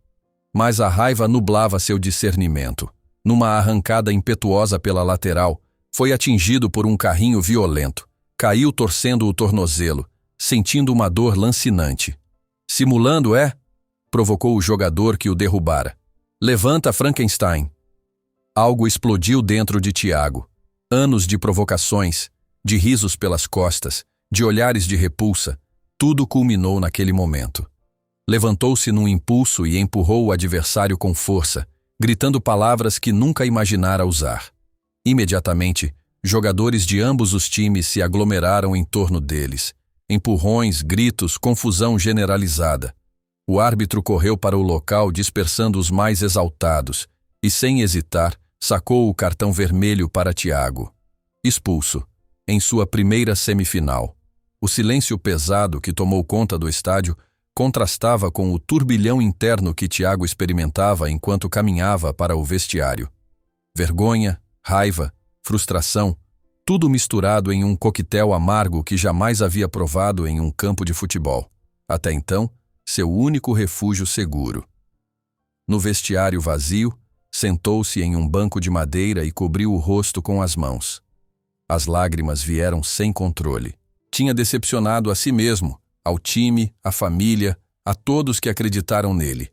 Mas a raiva nublava seu discernimento. Numa arrancada impetuosa pela lateral, foi atingido por um carrinho violento. Caiu torcendo o tornozelo, sentindo uma dor lancinante. "Simulando, é?" provocou o jogador que o derrubara. "Levanta, Frankenstein." Algo explodiu dentro de Thiago. Anos de provocações, de risos pelas costas, de olhares de repulsa, tudo culminou naquele momento. Levantou-se num impulso e empurrou o adversário com força, gritando palavras que nunca imaginara usar. Imediatamente, jogadores de ambos os times se aglomeraram em torno deles. Empurrões, gritos, confusão generalizada. O árbitro correu para o local dispersando os mais exaltados e, sem hesitar, sacou o cartão vermelho para Thiago. Expulso, em sua primeira semifinal. O silêncio pesado que tomou conta do estádio contrastava com o turbilhão interno que Thiago experimentava enquanto caminhava para o vestiário. Vergonha, raiva, frustração, tudo misturado em um coquetel amargo que jamais havia provado em um campo de futebol. Até então, seu único refúgio seguro. No vestiário vazio, sentou-se em um banco de madeira e cobriu o rosto com as mãos. As lágrimas vieram sem controle. Tinha decepcionado a si mesmo, ao time, à família, a todos que acreditaram nele.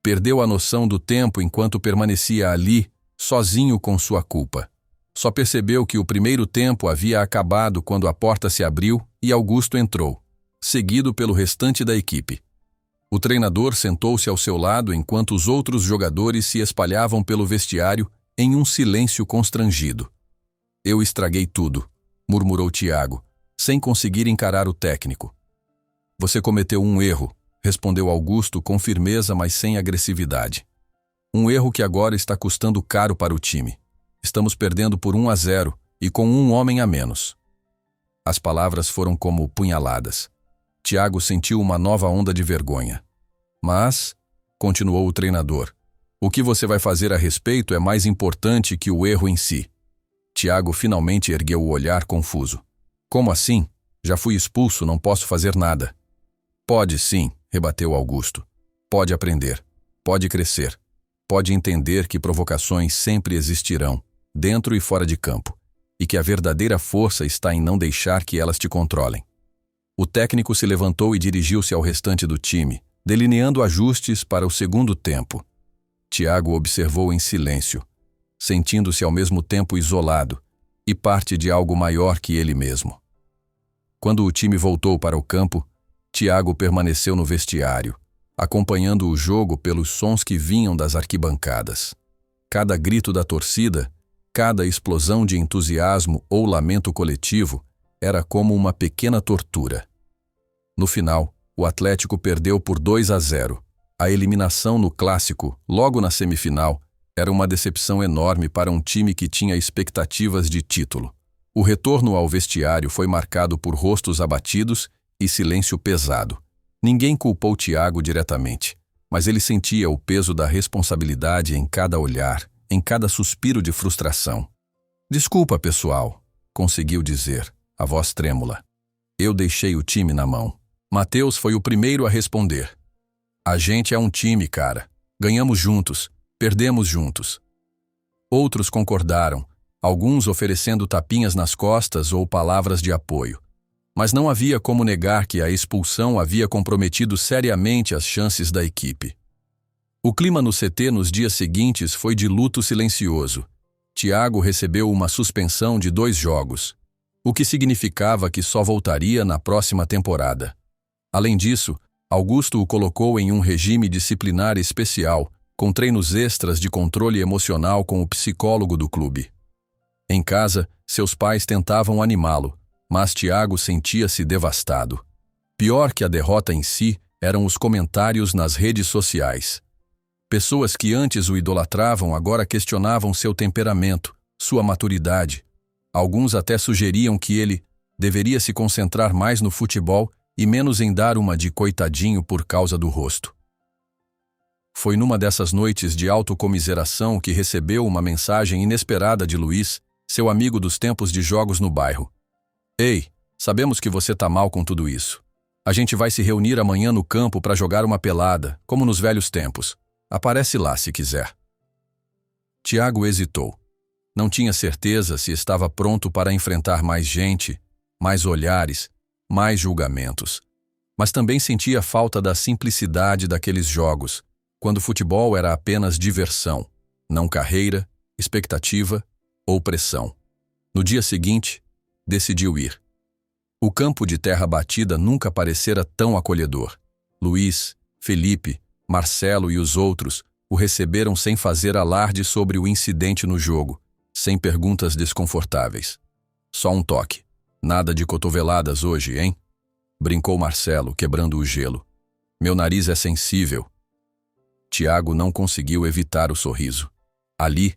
Perdeu a noção do tempo enquanto permanecia ali, sozinho com sua culpa. Só percebeu que o primeiro tempo havia acabado quando a porta se abriu e Augusto entrou, seguido pelo restante da equipe. O treinador sentou-se ao seu lado enquanto os outros jogadores se espalhavam pelo vestiário em um silêncio constrangido. "Eu estraguei tudo", murmurou Thiago, sem conseguir encarar o técnico. "Você cometeu um erro", respondeu Augusto com firmeza, mas sem agressividade. "Um erro que agora está custando caro para o time. Estamos perdendo por 1-0 e com um homem a menos." As palavras foram como punhaladas. Thiago sentiu uma nova onda de vergonha. "Mas", continuou o treinador, "o que você vai fazer a respeito é mais importante que o erro em si." Thiago finalmente ergueu o olhar confuso. "Como assim? Já fui expulso, não posso fazer nada." "Pode sim", rebateu Augusto. "Pode aprender, pode crescer, pode entender que provocações sempre existirão, dentro e fora de campo, e que a verdadeira força está em não deixar que elas te controlem." O técnico se levantou e dirigiu-se ao restante do time, delineando ajustes para o segundo tempo. Thiago observou em silêncio, sentindo-se ao mesmo tempo isolado e parte de algo maior que ele mesmo. Quando o time voltou para o campo, Thiago permaneceu no vestiário, acompanhando o jogo pelos sons que vinham das arquibancadas. Cada grito da torcida, cada explosão de entusiasmo ou lamento coletivo era como uma pequena tortura. No final, o Atlético perdeu por 2-0. A eliminação no clássico, logo na semifinal, era uma decepção enorme para um time que tinha expectativas de título. O retorno ao vestiário foi marcado por rostos abatidos e silêncio pesado. Ninguém culpou Thiago diretamente, mas ele sentia o peso da responsabilidade em cada olhar, em cada suspiro de frustração. "Desculpa, pessoal", conseguiu dizer. a voz trêmula. Eu deixei o time na mão. Mateus foi o primeiro a responder. A gente é um time, cara. Ganhamos juntos, perdemos juntos. Outros concordaram, alguns oferecendo tapinhas nas costas ou palavras de apoio. Mas não havia como negar que a expulsão havia comprometido seriamente as chances da equipe. O clima no CT nos dias seguintes foi de luto silencioso. Thiago recebeu uma suspensão de 2 jogos, o que significava que só voltaria na próxima temporada. Além disso, Augusto o colocou em um regime disciplinar especial, com treinos extras de controle emocional com o psicólogo do clube. Em casa, seus pais tentavam animá-lo, mas Thiago sentia-se devastado. Pior que a derrota em si eram os comentários nas redes sociais. Pessoas que antes o idolatravam agora questionavam seu temperamento, sua maturidade. Alguns até sugeriam que ele deveria se concentrar mais no futebol e menos em dar uma de coitadinho por causa do rosto. Foi numa dessas noites de autocomiseração que recebeu uma mensagem inesperada de Luiz, seu amigo dos tempos de jogos no bairro. Ei, sabemos que você tá mal com tudo isso. A gente vai se reunir amanhã no campo para jogar uma pelada, como nos velhos tempos. Aparece lá se quiser. Thiago hesitou. Não tinha certeza se estava pronto para enfrentar mais gente, mais olhares, mais julgamentos. Mas também sentia falta da simplicidade daqueles jogos, quando o futebol era apenas diversão, não carreira, expectativa ou pressão. No dia seguinte, decidiu ir. O campo de terra batida nunca parecera tão acolhedor. Luiz, Felipe, Marcelo e os outros o receberam sem fazer alarde sobre o incidente no jogo, sem perguntas desconfortáveis. Só um toque. Nada de cotoveladas hoje, hein? Brincou Marcelo, quebrando o gelo. Meu nariz é sensível. Thiago não conseguiu evitar o sorriso. Ali,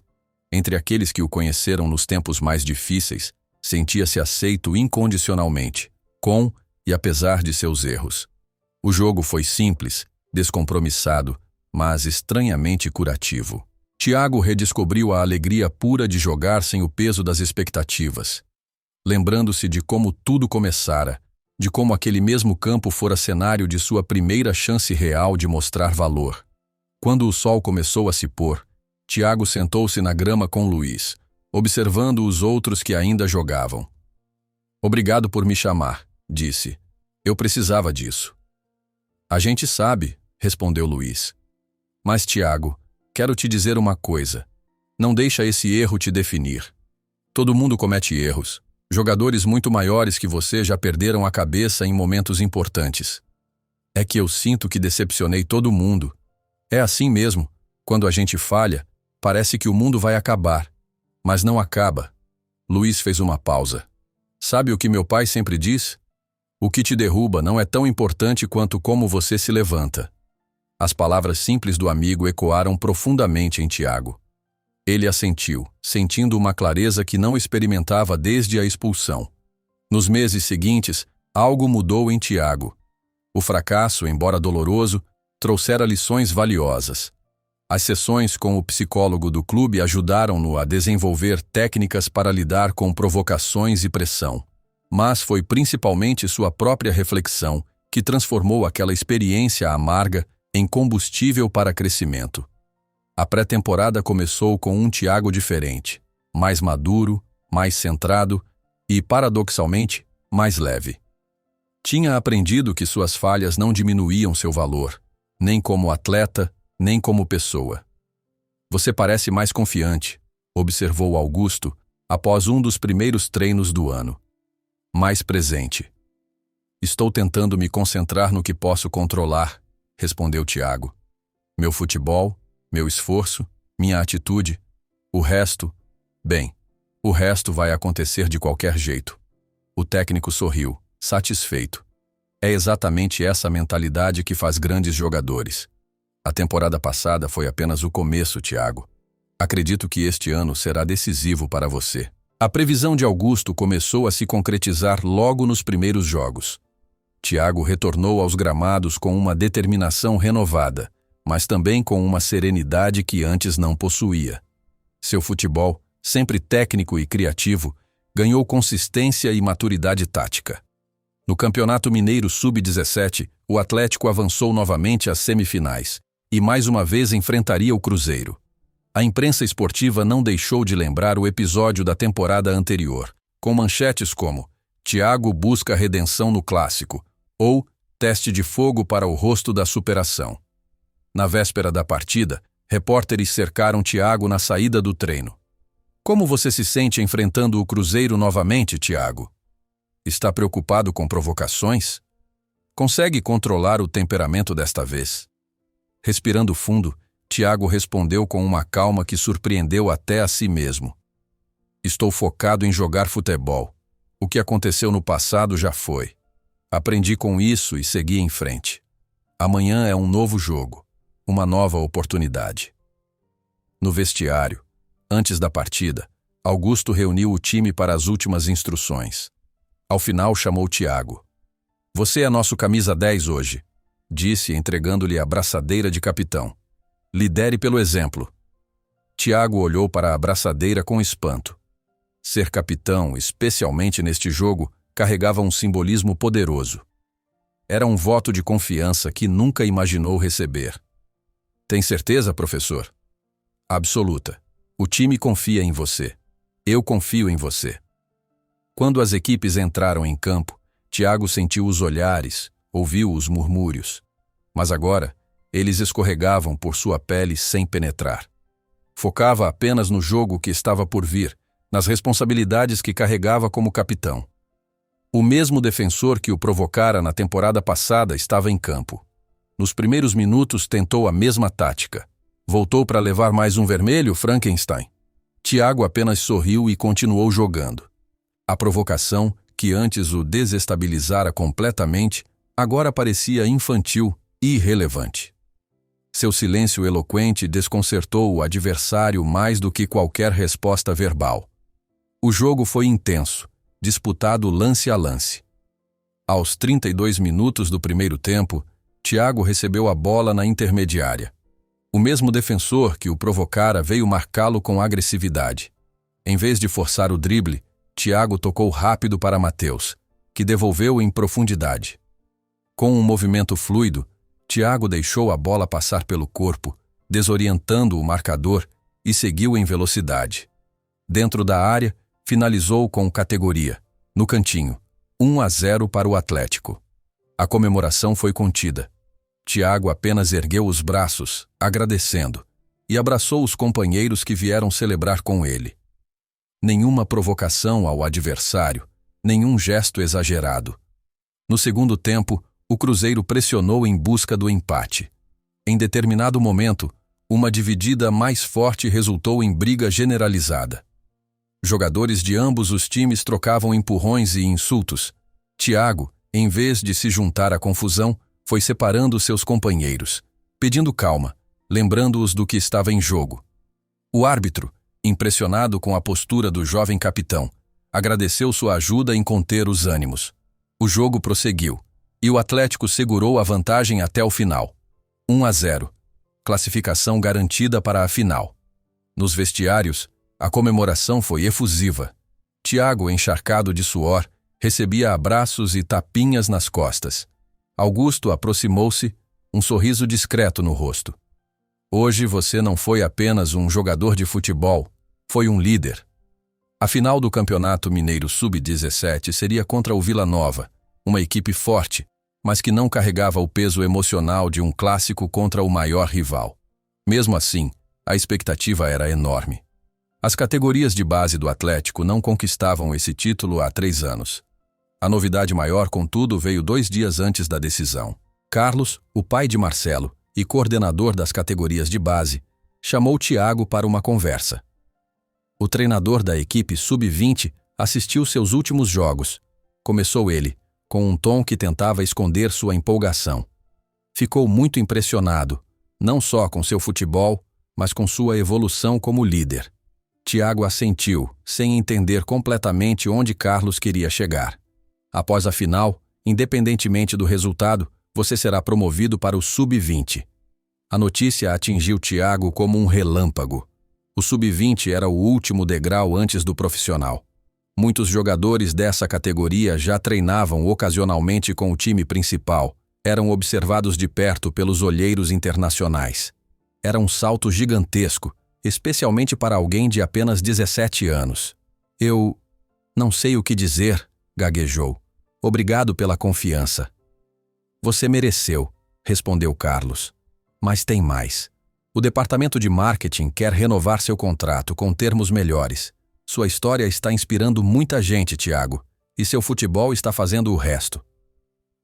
entre aqueles que o conheceram nos tempos mais difíceis, sentia-se aceito incondicionalmente, com e apesar de seus erros. O jogo foi simples, descompromissado, mas estranhamente curativo. Thiago redescobriu a alegria pura de jogar sem o peso das expectativas, lembrando-se de como tudo começara, de como aquele mesmo campo fora cenário de sua primeira chance real de mostrar valor. Quando o sol começou a se pôr, Thiago sentou-se na grama com Luiz, observando os outros que ainda jogavam. Obrigado por me chamar, disse. Eu precisava disso. A gente sabe, respondeu Luiz. Mas, Thiago, quero te dizer uma coisa. Não deixa esse erro te definir. Todo mundo comete erros. Jogadores muito maiores que você já perderam a cabeça em momentos importantes. É que eu sinto que decepcionei todo mundo. É assim mesmo. Quando a gente falha, parece que o mundo vai acabar. Mas não acaba. Luiz fez uma pausa. Sabe o que meu pai sempre diz? O que te derruba não é tão importante quanto como você se levanta. As palavras simples do amigo ecoaram profundamente em Thiago. Ele assentiu, sentindo uma clareza que não experimentava desde a expulsão. Nos meses seguintes, algo mudou em Thiago. O fracasso, embora doloroso, trouxera lições valiosas. As sessões com o psicólogo do clube ajudaram-no a desenvolver técnicas para lidar com provocações e pressão. Mas foi principalmente sua própria reflexão que transformou aquela experiência amarga em combustível para crescimento. A pré-temporada começou com um Thiago diferente, mais maduro, mais centrado e, paradoxalmente, mais leve. Tinha aprendido que suas falhas não diminuíam seu valor, nem como atleta, nem como pessoa. Você parece mais confiante, observou Augusto após um dos primeiros treinos do ano. Mais presente. Estou tentando me concentrar no que posso controlar, respondeu Thiago. Meu futebol, meu esforço, minha atitude, o resto, bem, o resto vai acontecer de qualquer jeito. O técnico sorriu, satisfeito. É exatamente essa mentalidade que faz grandes jogadores. A temporada passada foi apenas o começo, Thiago. Acredito que este ano será decisivo para você. A previsão de Augusto começou a se concretizar logo nos primeiros jogos. Thiago retornou aos gramados com uma determinação renovada, mas também com uma serenidade que antes não possuía. Seu futebol, sempre técnico e criativo, ganhou consistência e maturidade tática. No Campeonato Mineiro Sub-17, o Atlético avançou novamente às semifinais e mais uma vez enfrentaria o Cruzeiro. A imprensa esportiva não deixou de lembrar o episódio da temporada anterior, com manchetes como "Thiago busca redenção no Clássico" ou "Teste de fogo para o rosto da superação". Na véspera da partida, repórteres cercaram Thiago na saída do treino. "Como você se sente enfrentando o Cruzeiro novamente, Thiago? Está preocupado com provocações? Consegue controlar o temperamento desta vez?" Respirando fundo, Thiago respondeu com uma calma que surpreendeu até a si mesmo. "Estou focado em jogar futebol. O que aconteceu no passado já foi. Aprendi com isso e segui em frente. Amanhã é um novo jogo, uma nova oportunidade." No vestiário, antes da partida, Augusto reuniu o time para as últimas instruções. Ao final chamou Thiago. "Você é nosso camisa 10 hoje", disse, entregando-lhe a braçadeira de capitão. "Lidere pelo exemplo." Thiago olhou para a braçadeira com espanto. Ser capitão, especialmente neste jogo, carregava um simbolismo poderoso. Era um voto de confiança que nunca imaginou receber. "Tem certeza, professor?" "Absoluta. O time confia em você. Eu confio em você." Quando as equipes entraram em campo, Thiago sentiu os olhares, ouviu os murmúrios. Mas agora, eles escorregavam por sua pele sem penetrar. Focava apenas no jogo que estava por vir, nas responsabilidades que carregava como capitão. O mesmo defensor que o provocara na temporada passada estava em campo. Nos primeiros minutos tentou a mesma tática. Voltou para levar mais um vermelho, Frankenstein? Thiago apenas sorriu e continuou jogando. A provocação, que antes o desestabilizara completamente, agora parecia infantil e irrelevante. Seu silêncio eloquente desconcertou o adversário mais do que qualquer resposta verbal. O jogo foi intenso, disputado lance a lance. Aos 32 minutos do primeiro tempo, Thiago recebeu a bola na intermediária. O mesmo defensor que o provocara veio marcá-lo com agressividade. Em vez de forçar o drible, Thiago tocou rápido para Matheus, que devolveu em profundidade. Com um movimento fluido, Thiago deixou a bola passar pelo corpo, desorientando o marcador, e seguiu em velocidade. Dentro da área, finalizou com categoria, no cantinho, 1-0 para o Atlético. A comemoração foi contida. Thiago apenas ergueu os braços, agradecendo, e abraçou os companheiros que vieram celebrar com ele. Nenhuma provocação ao adversário, nenhum gesto exagerado. No segundo tempo, o Cruzeiro pressionou em busca do empate. Em determinado momento, uma dividida mais forte resultou em briga generalizada. Jogadores de ambos os times trocavam empurrões e insultos. Thiago, em vez de se juntar à confusão, foi separando seus companheiros, pedindo calma, lembrando-os do que estava em jogo. O árbitro, impressionado com a postura do jovem capitão, agradeceu sua ajuda em conter os ânimos. O jogo prosseguiu, e o Atlético segurou a vantagem até o final. 1-0. Classificação garantida para a final. Nos vestiários, a comemoração foi efusiva. Thiago, encharcado de suor, recebia abraços e tapinhas nas costas. Augusto aproximou-se, um sorriso discreto no rosto. "Hoje você não foi apenas um jogador de futebol, foi um líder." A final do Campeonato Mineiro Sub-17 seria contra o Vila Nova, uma equipe forte, mas que não carregava o peso emocional de um clássico contra o maior rival. Mesmo assim, a expectativa era enorme. As categorias de base do Atlético não conquistavam esse título há 3 anos. A novidade maior, contudo, veio 2 dias antes da decisão. Carlos, o pai de Marcelo e coordenador das categorias de base, chamou Thiago para uma conversa. O treinador da equipe Sub-20 assistiu seus últimos jogos. Começou ele, com um tom que tentava esconder sua empolgação. Ficou muito impressionado, não só com seu futebol, mas com sua evolução como líder. Thiago assentiu, sem entender completamente onde Carlos queria chegar. Após a final, independentemente do resultado, você será promovido para o Sub-20. A notícia atingiu Thiago como um relâmpago. O Sub-20 era o último degrau antes do profissional. Muitos jogadores dessa categoria já treinavam ocasionalmente com o time principal, eram observados de perto pelos olheiros internacionais. Era um salto gigantesco, especialmente para alguém de apenas 17 anos. Eu não sei o que dizer, gaguejou. Obrigado pela confiança. Você mereceu, respondeu Carlos. Mas tem mais. O departamento de marketing quer renovar seu contrato com termos melhores. Sua história está inspirando muita gente, Thiago, e seu futebol está fazendo o resto.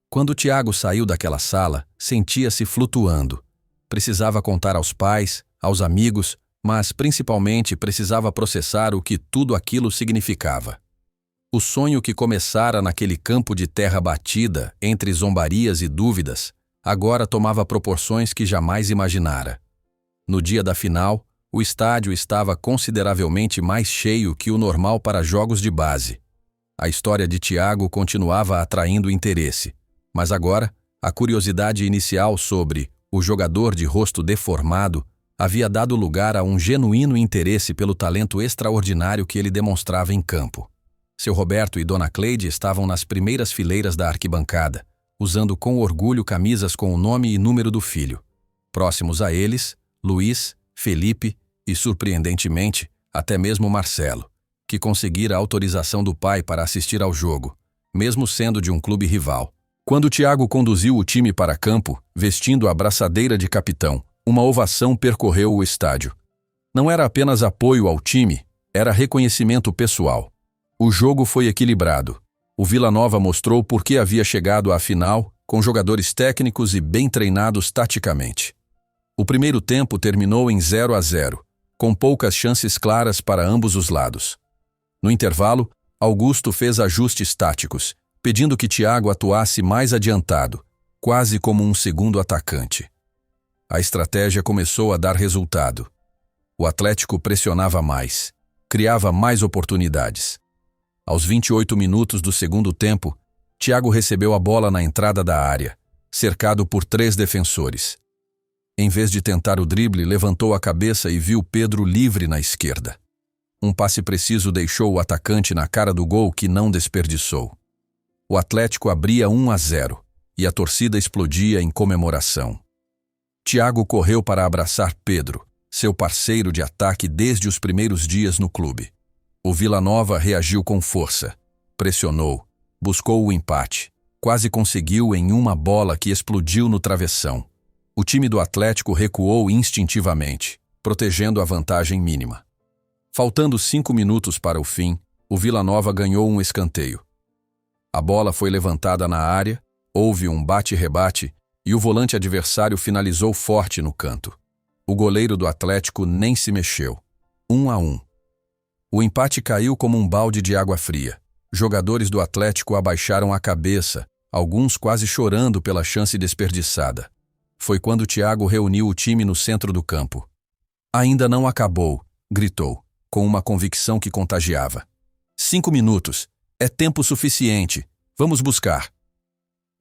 Quando Thiago saiu daquela sala, sentia-se flutuando. Precisava contar aos pais, aos amigos, mas principalmente precisava processar o que tudo aquilo significava. O sonho que começara naquele campo de terra batida, entre zombarias e dúvidas, agora tomava proporções que jamais imaginara. No dia da final, o estádio estava consideravelmente mais cheio que o normal para jogos de base. A história de Thiago continuava atraindo interesse, mas agora, a curiosidade inicial sobre o jogador de rosto deformado havia dado lugar a um genuíno interesse pelo talento extraordinário que ele demonstrava em campo. Seu Roberto e Dona Cleide estavam nas primeiras fileiras da arquibancada, usando com orgulho camisas com o nome e número do filho. Próximos a eles, Luiz, Felipe e, surpreendentemente, até mesmo Marcelo, que conseguira a autorização do pai para assistir ao jogo, mesmo sendo de um clube rival. Quando Thiago conduziu o time para campo, vestindo a braçadeira de capitão, uma ovação percorreu o estádio. Não era apenas apoio ao time, era reconhecimento pessoal. O jogo foi equilibrado. O Vila Nova mostrou por que havia chegado à final, com jogadores técnicos e bem treinados taticamente. O primeiro tempo terminou em 0-0, com poucas chances claras para ambos os lados. No intervalo, Augusto fez ajustes táticos, pedindo que Thiago atuasse mais adiantado, quase como um segundo atacante. A estratégia começou a dar resultado. O Atlético pressionava mais, criava mais oportunidades. Aos 28 minutos do segundo tempo, Thiago recebeu a bola na entrada da área, cercado por 3 defensores. Em vez de tentar o drible, levantou a cabeça e viu Pedro livre na esquerda. Um passe preciso deixou o atacante na cara do gol que não desperdiçou. O Atlético abria 1-0 e a torcida explodia em comemoração. Thiago correu para abraçar Pedro, seu parceiro de ataque desde os primeiros dias no clube. O Vila Nova reagiu com força, pressionou, buscou o empate, quase conseguiu em uma bola que explodiu no travessão. O time do Atlético recuou instintivamente, protegendo a vantagem mínima. Faltando 5 minutos para o fim, o Vila Nova ganhou um escanteio. A bola foi levantada na área, houve um bate-rebate e o volante adversário finalizou forte no canto. O goleiro do Atlético nem se mexeu. 1-1. O empate caiu como um balde de água fria. Jogadores do Atlético abaixaram a cabeça, alguns quase chorando pela chance desperdiçada. Foi quando Thiago reuniu o time no centro do campo. Ainda não acabou, gritou, com uma convicção que contagiava. 5 minutos. É tempo suficiente. Vamos buscar.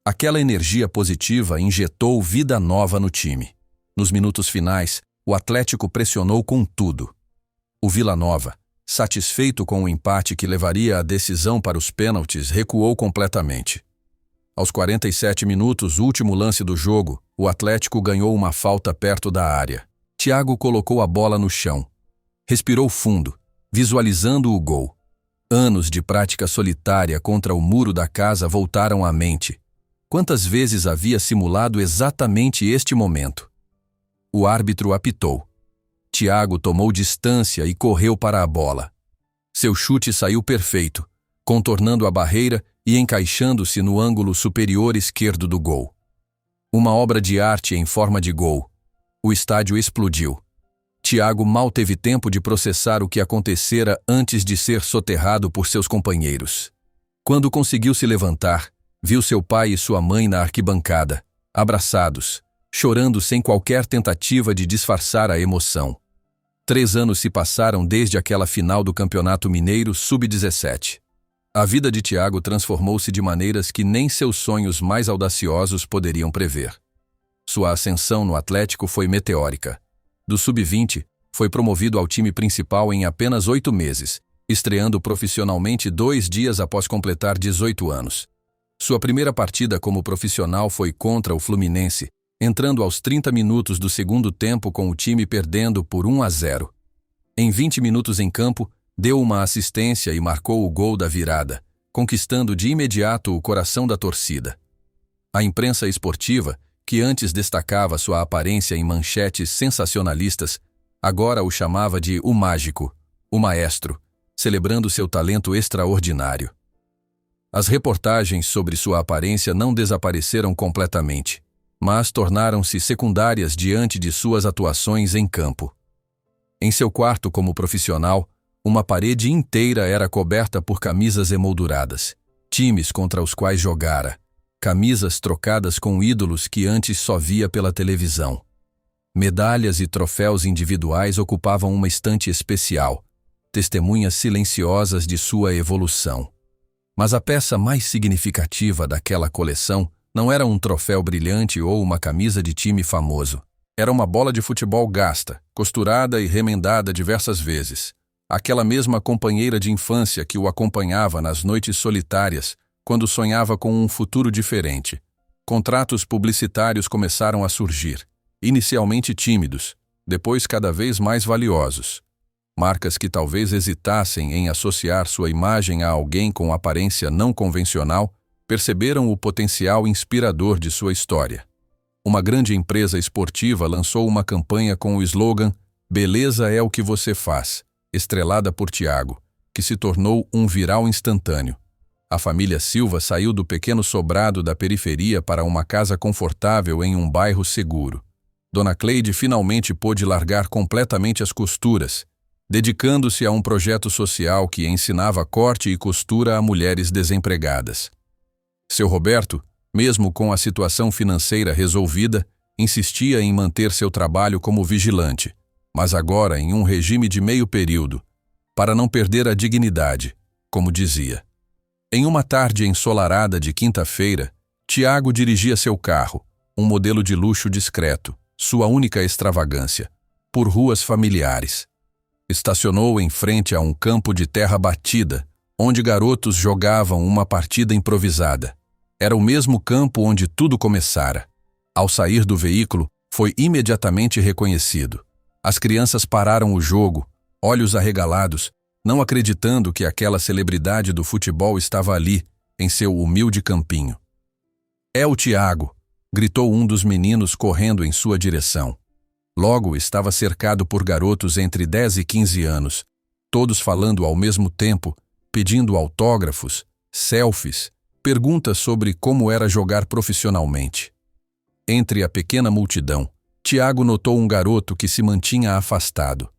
Aquela energia positiva injetou vida nova no time. Nos minutos finais, o Atlético pressionou com tudo. O Vila Nova, satisfeito com o empate que levaria a decisão para os pênaltis, recuou completamente. Aos 47 minutos, último lance do jogo, o Atlético ganhou uma falta perto da área. Thiago colocou a bola no chão. Respirou fundo, visualizando o gol. Anos de prática solitária contra o muro da casa voltaram à mente. Quantas vezes havia simulado exatamente este momento? O árbitro apitou. Thiago tomou distância e correu para a bola. Seu chute saiu perfeito, contornando a barreira e encaixando-se no ângulo superior esquerdo do gol. Uma obra de arte em forma de gol. O estádio explodiu. Thiago mal teve tempo de processar o que acontecera antes de ser soterrado por seus companheiros. Quando conseguiu se levantar, viu seu pai e sua mãe na arquibancada, abraçados, chorando sem qualquer tentativa de disfarçar a emoção. 3 anos se passaram desde aquela final do Campeonato Mineiro Sub-17. A vida de Thiago transformou-se de maneiras que nem seus sonhos mais audaciosos poderiam prever. Sua ascensão no Atlético foi meteórica. Do Sub-20, foi promovido ao time principal em apenas 8 meses estreando profissionalmente 2 dias após completar 18 anos. Sua primeira partida como profissional foi contra o Fluminense, entrando aos 30 minutos do segundo tempo com o time perdendo por 1-0. Em 20 minutos em campo, deu uma assistência e marcou o gol da virada, conquistando de imediato o coração da torcida. A imprensa esportiva, que antes destacava sua aparência em manchetes sensacionalistas, agora o chamava de o mágico, o maestro, celebrando seu talento extraordinário. As reportagens sobre sua aparência não desapareceram completamente, mas tornaram-se secundárias diante de suas atuações em campo. Em seu quarto como profissional, uma parede inteira era coberta por camisas emolduradas, times contra os quais jogara, camisas trocadas com ídolos que antes só via pela televisão. Medalhas e troféus individuais ocupavam uma estante especial, testemunhas silenciosas de sua evolução. Mas a peça mais significativa daquela coleção não era um troféu brilhante ou uma camisa de time famoso. Era uma bola de futebol gasta, costurada e remendada diversas vezes. Aquela mesma companheira de infância que o acompanhava nas noites solitárias, quando sonhava com um futuro diferente. Contratos publicitários começaram a surgir, inicialmente tímidos, depois cada vez mais valiosos. Marcas que talvez hesitassem em associar sua imagem a alguém com aparência não convencional, perceberam o potencial inspirador de sua história. Uma grande empresa esportiva lançou uma campanha com o slogan "Beleza é o que você faz", estrelada por Thiago, que se tornou um viral instantâneo. A família Silva saiu do pequeno sobrado da periferia para uma casa confortável em um bairro seguro. Dona Cleide finalmente pôde largar completamente as costuras, dedicando-se a um projeto social que ensinava corte e costura a mulheres desempregadas. Seu Roberto, mesmo com a situação financeira resolvida, insistia em manter seu trabalho como vigilante, mas agora em um regime de meio período, para não perder a dignidade, como dizia. Em uma tarde ensolarada de quinta-feira, Thiago dirigia seu carro, um modelo de luxo discreto, sua única extravagância, por ruas familiares. Estacionou em frente a um campo de terra batida, onde garotos jogavam uma partida improvisada. Era o mesmo campo onde tudo começara. Ao sair do veículo, foi imediatamente reconhecido. As crianças pararam o jogo, olhos arregalados, não acreditando que aquela celebridade do futebol estava ali, em seu humilde campinho. "É o Thiago", gritou um dos meninos correndo em sua direção. Logo estava cercado por garotos entre 10 e 15 anos, todos falando ao mesmo tempo, pedindo autógrafos, selfies, perguntas sobre como era jogar profissionalmente. Entre a pequena multidão, Thiago notou um garoto que se mantinha afastado.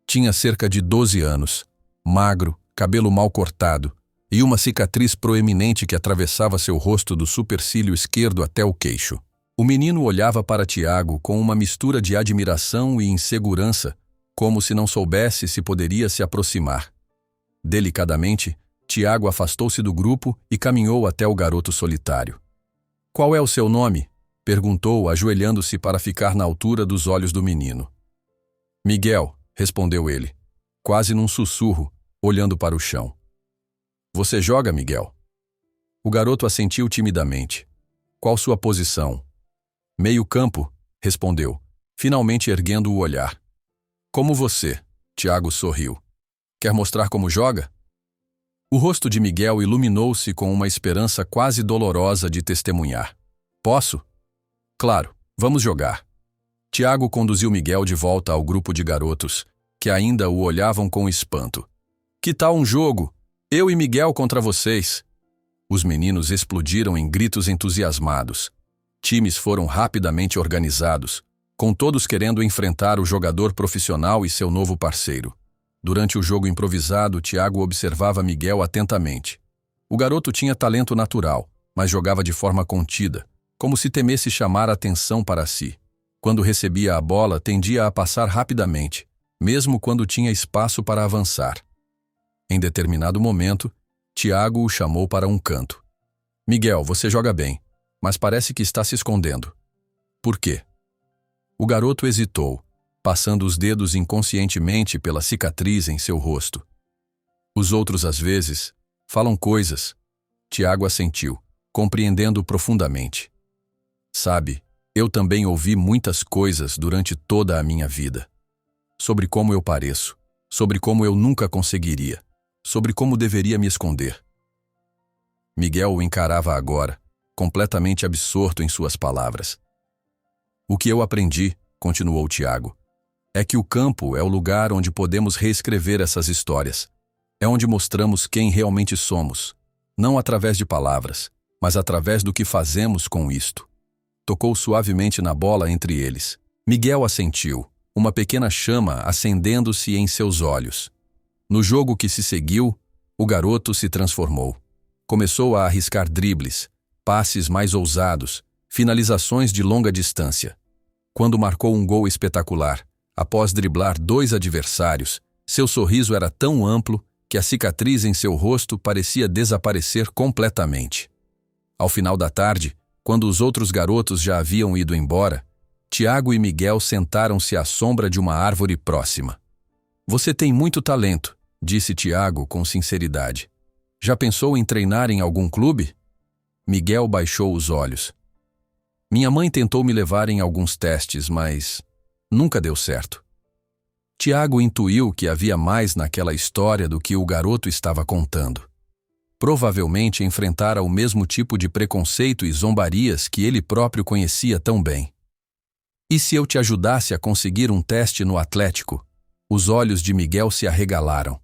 Tinha cerca de 12 anos, magro, cabelo mal cortado, e uma cicatriz proeminente que atravessava seu rosto do supercílio esquerdo até o queixo. O menino olhava para Thiago com uma mistura de admiração e insegurança, como se não soubesse se poderia se aproximar. Delicadamente, Thiago afastou-se do grupo e caminhou até o garoto solitário. "Qual é o seu nome?", perguntou, ajoelhando-se para ficar na altura dos olhos do menino. "Miguel", respondeu ele, quase num sussurro, olhando para o chão. "Você joga, Miguel?" O garoto assentiu timidamente. "Qual sua posição?" "Meio-campo", respondeu, finalmente erguendo o olhar. "Como você?", Thiago sorriu. "Quer mostrar como joga?" O rosto de Miguel iluminou-se com uma esperança quase dolorosa de testemunhar. "Posso?" "Claro, vamos jogar." Thiago conduziu Miguel de volta ao grupo de garotos, que ainda o olhavam com espanto. "Que tal um jogo? Eu e Miguel contra vocês." Os meninos explodiram em gritos entusiasmados. Times foram rapidamente organizados, com todos querendo enfrentar o jogador profissional e seu novo parceiro. Durante o jogo improvisado, Thiago observava Miguel atentamente. O garoto tinha talento natural, mas jogava de forma contida, como se temesse chamar a atenção para si. Quando recebia a bola, tendia a passar rapidamente, mesmo quando tinha espaço para avançar. Em determinado momento, Thiago o chamou para um canto. "Miguel, você joga bem, mas parece que está se escondendo." "Por quê?" O garoto hesitou, passando os dedos inconscientemente pela cicatriz em seu rosto. Os outros, às vezes, falam coisas. Tiago assentiu, compreendendo profundamente. Sabe, eu também ouvi muitas coisas durante toda a minha vida. Sobre como eu pareço, sobre como eu nunca conseguiria, sobre como deveria me esconder. Miguel o encarava agora, completamente absorto em suas palavras. O que eu aprendi, continuou Tiago, é que o campo é o lugar onde podemos reescrever essas histórias. É onde mostramos quem realmente somos, não através de palavras, mas através do que fazemos com isto. Tocou suavemente na bola entre eles. Miguel assentiu, uma pequena chama acendendo-se em seus olhos. No jogo que se seguiu, o garoto se transformou. Começou a arriscar dribles, passes mais ousados, finalizações de longa distância. Quando marcou um gol espetacular, após driblar 2 adversários, seu sorriso era tão amplo que a cicatriz em seu rosto parecia desaparecer completamente. Ao final da tarde, quando os outros garotos já haviam ido embora, Tiago e Miguel sentaram-se à sombra de uma árvore próxima. Você tem muito talento, disse Tiago com sinceridade. Já pensou em treinar em algum clube? Miguel baixou os olhos. Minha mãe tentou me levar em alguns testes, mas nunca deu certo. Tiago intuiu que havia mais naquela história do que o garoto estava contando. Provavelmente enfrentara o mesmo tipo de preconceito e zombarias que ele próprio conhecia tão bem. E se eu te ajudasse a conseguir um teste no Atlético? Os olhos de Miguel se arregalaram.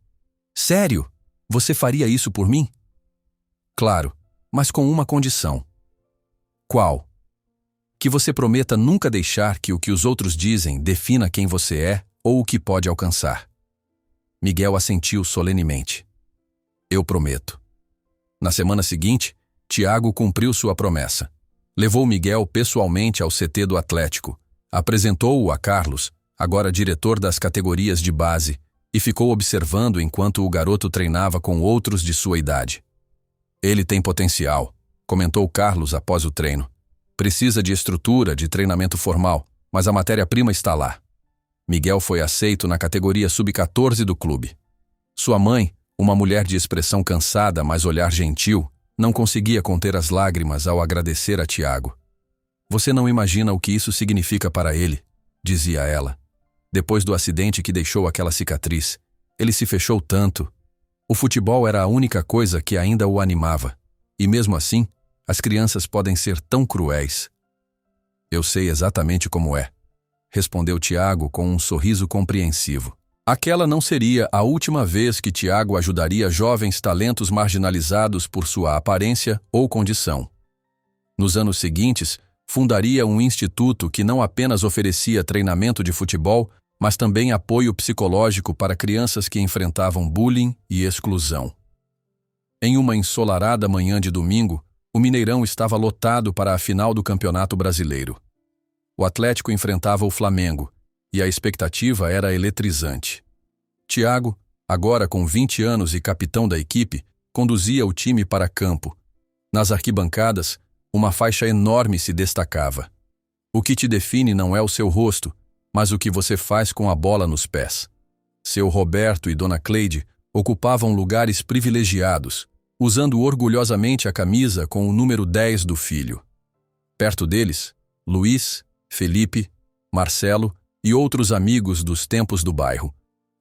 Sério? Você faria isso por mim? Claro, mas com uma condição. Qual? Que você prometa nunca deixar que o que os outros dizem defina quem você é ou o que pode alcançar. Miguel assentiu solenemente. Eu prometo. Na semana seguinte, Tiago cumpriu sua promessa. Levou Miguel pessoalmente ao CT do Atlético, apresentou-o a Carlos, agora diretor das categorias de base, e ficou observando enquanto o garoto treinava com outros de sua idade. Ele tem potencial, comentou Carlos após o treino. Precisa de estrutura, de treinamento formal, mas a matéria-prima está lá. Miguel foi aceito na categoria sub-14 do clube. Sua mãe, uma mulher de expressão cansada, mas olhar gentil, não conseguia conter as lágrimas ao agradecer a Tiago. Você não imagina o que isso significa para ele, dizia ela. Depois do acidente que deixou aquela cicatriz, ele se fechou tanto. O futebol era a única coisa que ainda o animava. E mesmo assim, as crianças podem ser tão cruéis. Eu sei exatamente como é, respondeu Tiago com um sorriso compreensivo. Aquela não seria a última vez que Tiago ajudaria jovens talentos marginalizados por sua aparência ou condição. Nos anos seguintes, fundaria um instituto que não apenas oferecia treinamento de futebol, mas também apoio psicológico para crianças que enfrentavam bullying e exclusão. Em uma ensolarada manhã de domingo, o Mineirão estava lotado para a final do Campeonato Brasileiro. O Atlético enfrentava o Flamengo, e a expectativa era eletrizante. Tiago, agora com 20 anos e capitão da equipe, conduzia o time para campo. Nas arquibancadas, uma faixa enorme se destacava. O que te define não é o seu rosto, mas o que você faz com a bola nos pés. Seu Roberto e Dona Cleide ocupavam lugares privilegiados, usando orgulhosamente a camisa com o número 10 do filho. Perto deles, Luiz, Felipe, Marcelo e outros amigos dos tempos do bairro,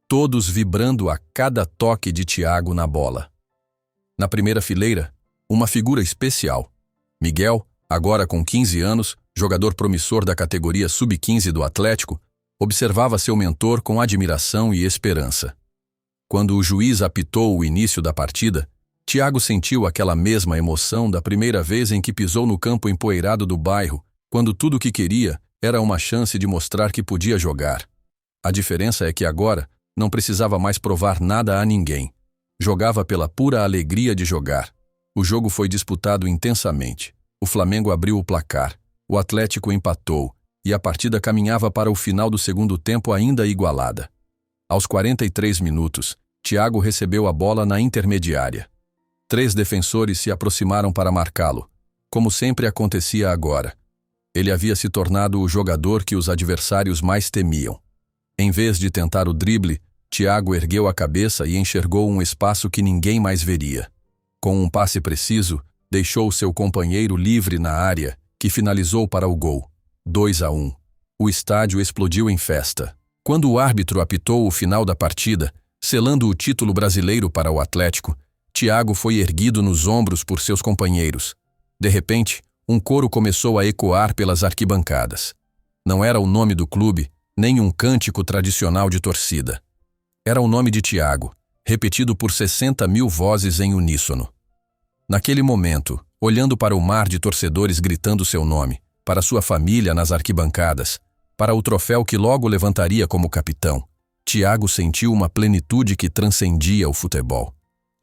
todos vibrando a cada toque de Tiago na bola. Na primeira fileira, uma figura especial. Miguel, agora com 15 anos, jogador promissor da categoria sub-15 do Atlético, observava seu mentor com admiração e esperança. Quando o juiz apitou o início da partida, Tiago sentiu aquela mesma emoção da primeira vez em que pisou no campo empoeirado do bairro, quando tudo o que queria era uma chance de mostrar que podia jogar. A diferença é que agora não precisava mais provar nada a ninguém. Jogava pela pura alegria de jogar. O jogo foi disputado intensamente. O Flamengo abriu o placar, o Atlético empatou, e a partida caminhava para o final do segundo tempo ainda igualada. Aos 43 minutos, Tiago recebeu a bola na intermediária. 3 defensores se aproximaram para marcá-lo, como sempre acontecia agora. Ele havia se tornado o jogador que os adversários mais temiam. Em vez de tentar o drible, Thiago ergueu a cabeça e enxergou um espaço que ninguém mais veria. Com um passe preciso, deixou seu companheiro livre na área, que finalizou para o gol. 2-1. O estádio explodiu em festa. Quando o árbitro apitou o final da partida, selando o título brasileiro para o Atlético, Thiago foi erguido nos ombros por seus companheiros. De repente, um coro começou a ecoar pelas arquibancadas. Não era o nome do clube, nem um cântico tradicional de torcida. Era o nome de Thiago, repetido por 60.000 vozes em uníssono. Naquele momento, olhando para o mar de torcedores gritando seu nome, para sua família nas arquibancadas, para o troféu que logo levantaria como capitão, Thiago sentiu uma plenitude que transcendia o futebol.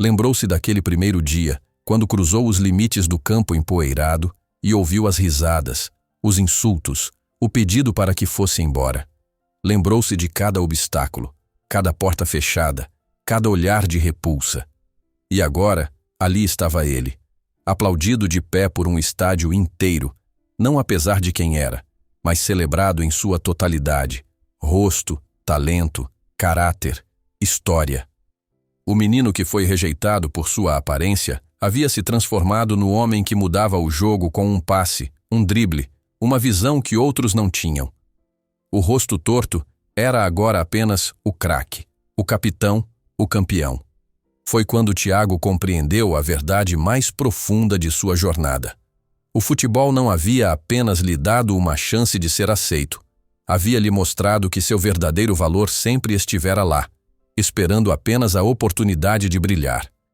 Lembrou-se daquele primeiro dia, quando cruzou os limites do campo empoeirado e ouviu as risadas, os insultos, o pedido para que fosse embora. Lembrou-se de cada obstáculo, cada porta fechada, cada olhar de repulsa. E agora, ali estava ele, aplaudido de pé por um estádio inteiro, não apesar de quem era, mas celebrado em sua totalidade, rosto, talento, caráter, história. O menino que foi rejeitado por sua aparência havia se transformado no homem que mudava o jogo com um passe, um drible, uma visão que outros não tinham. O rosto torto era agora apenas o craque, o capitão, o campeão. Foi quando Thiago compreendeu a verdade mais profunda de sua jornada. O futebol não havia apenas lhe dado uma chance de ser aceito. Havia lhe mostrado que seu verdadeiro valor sempre estivera lá, esperando apenas a oportunidade de brilhar.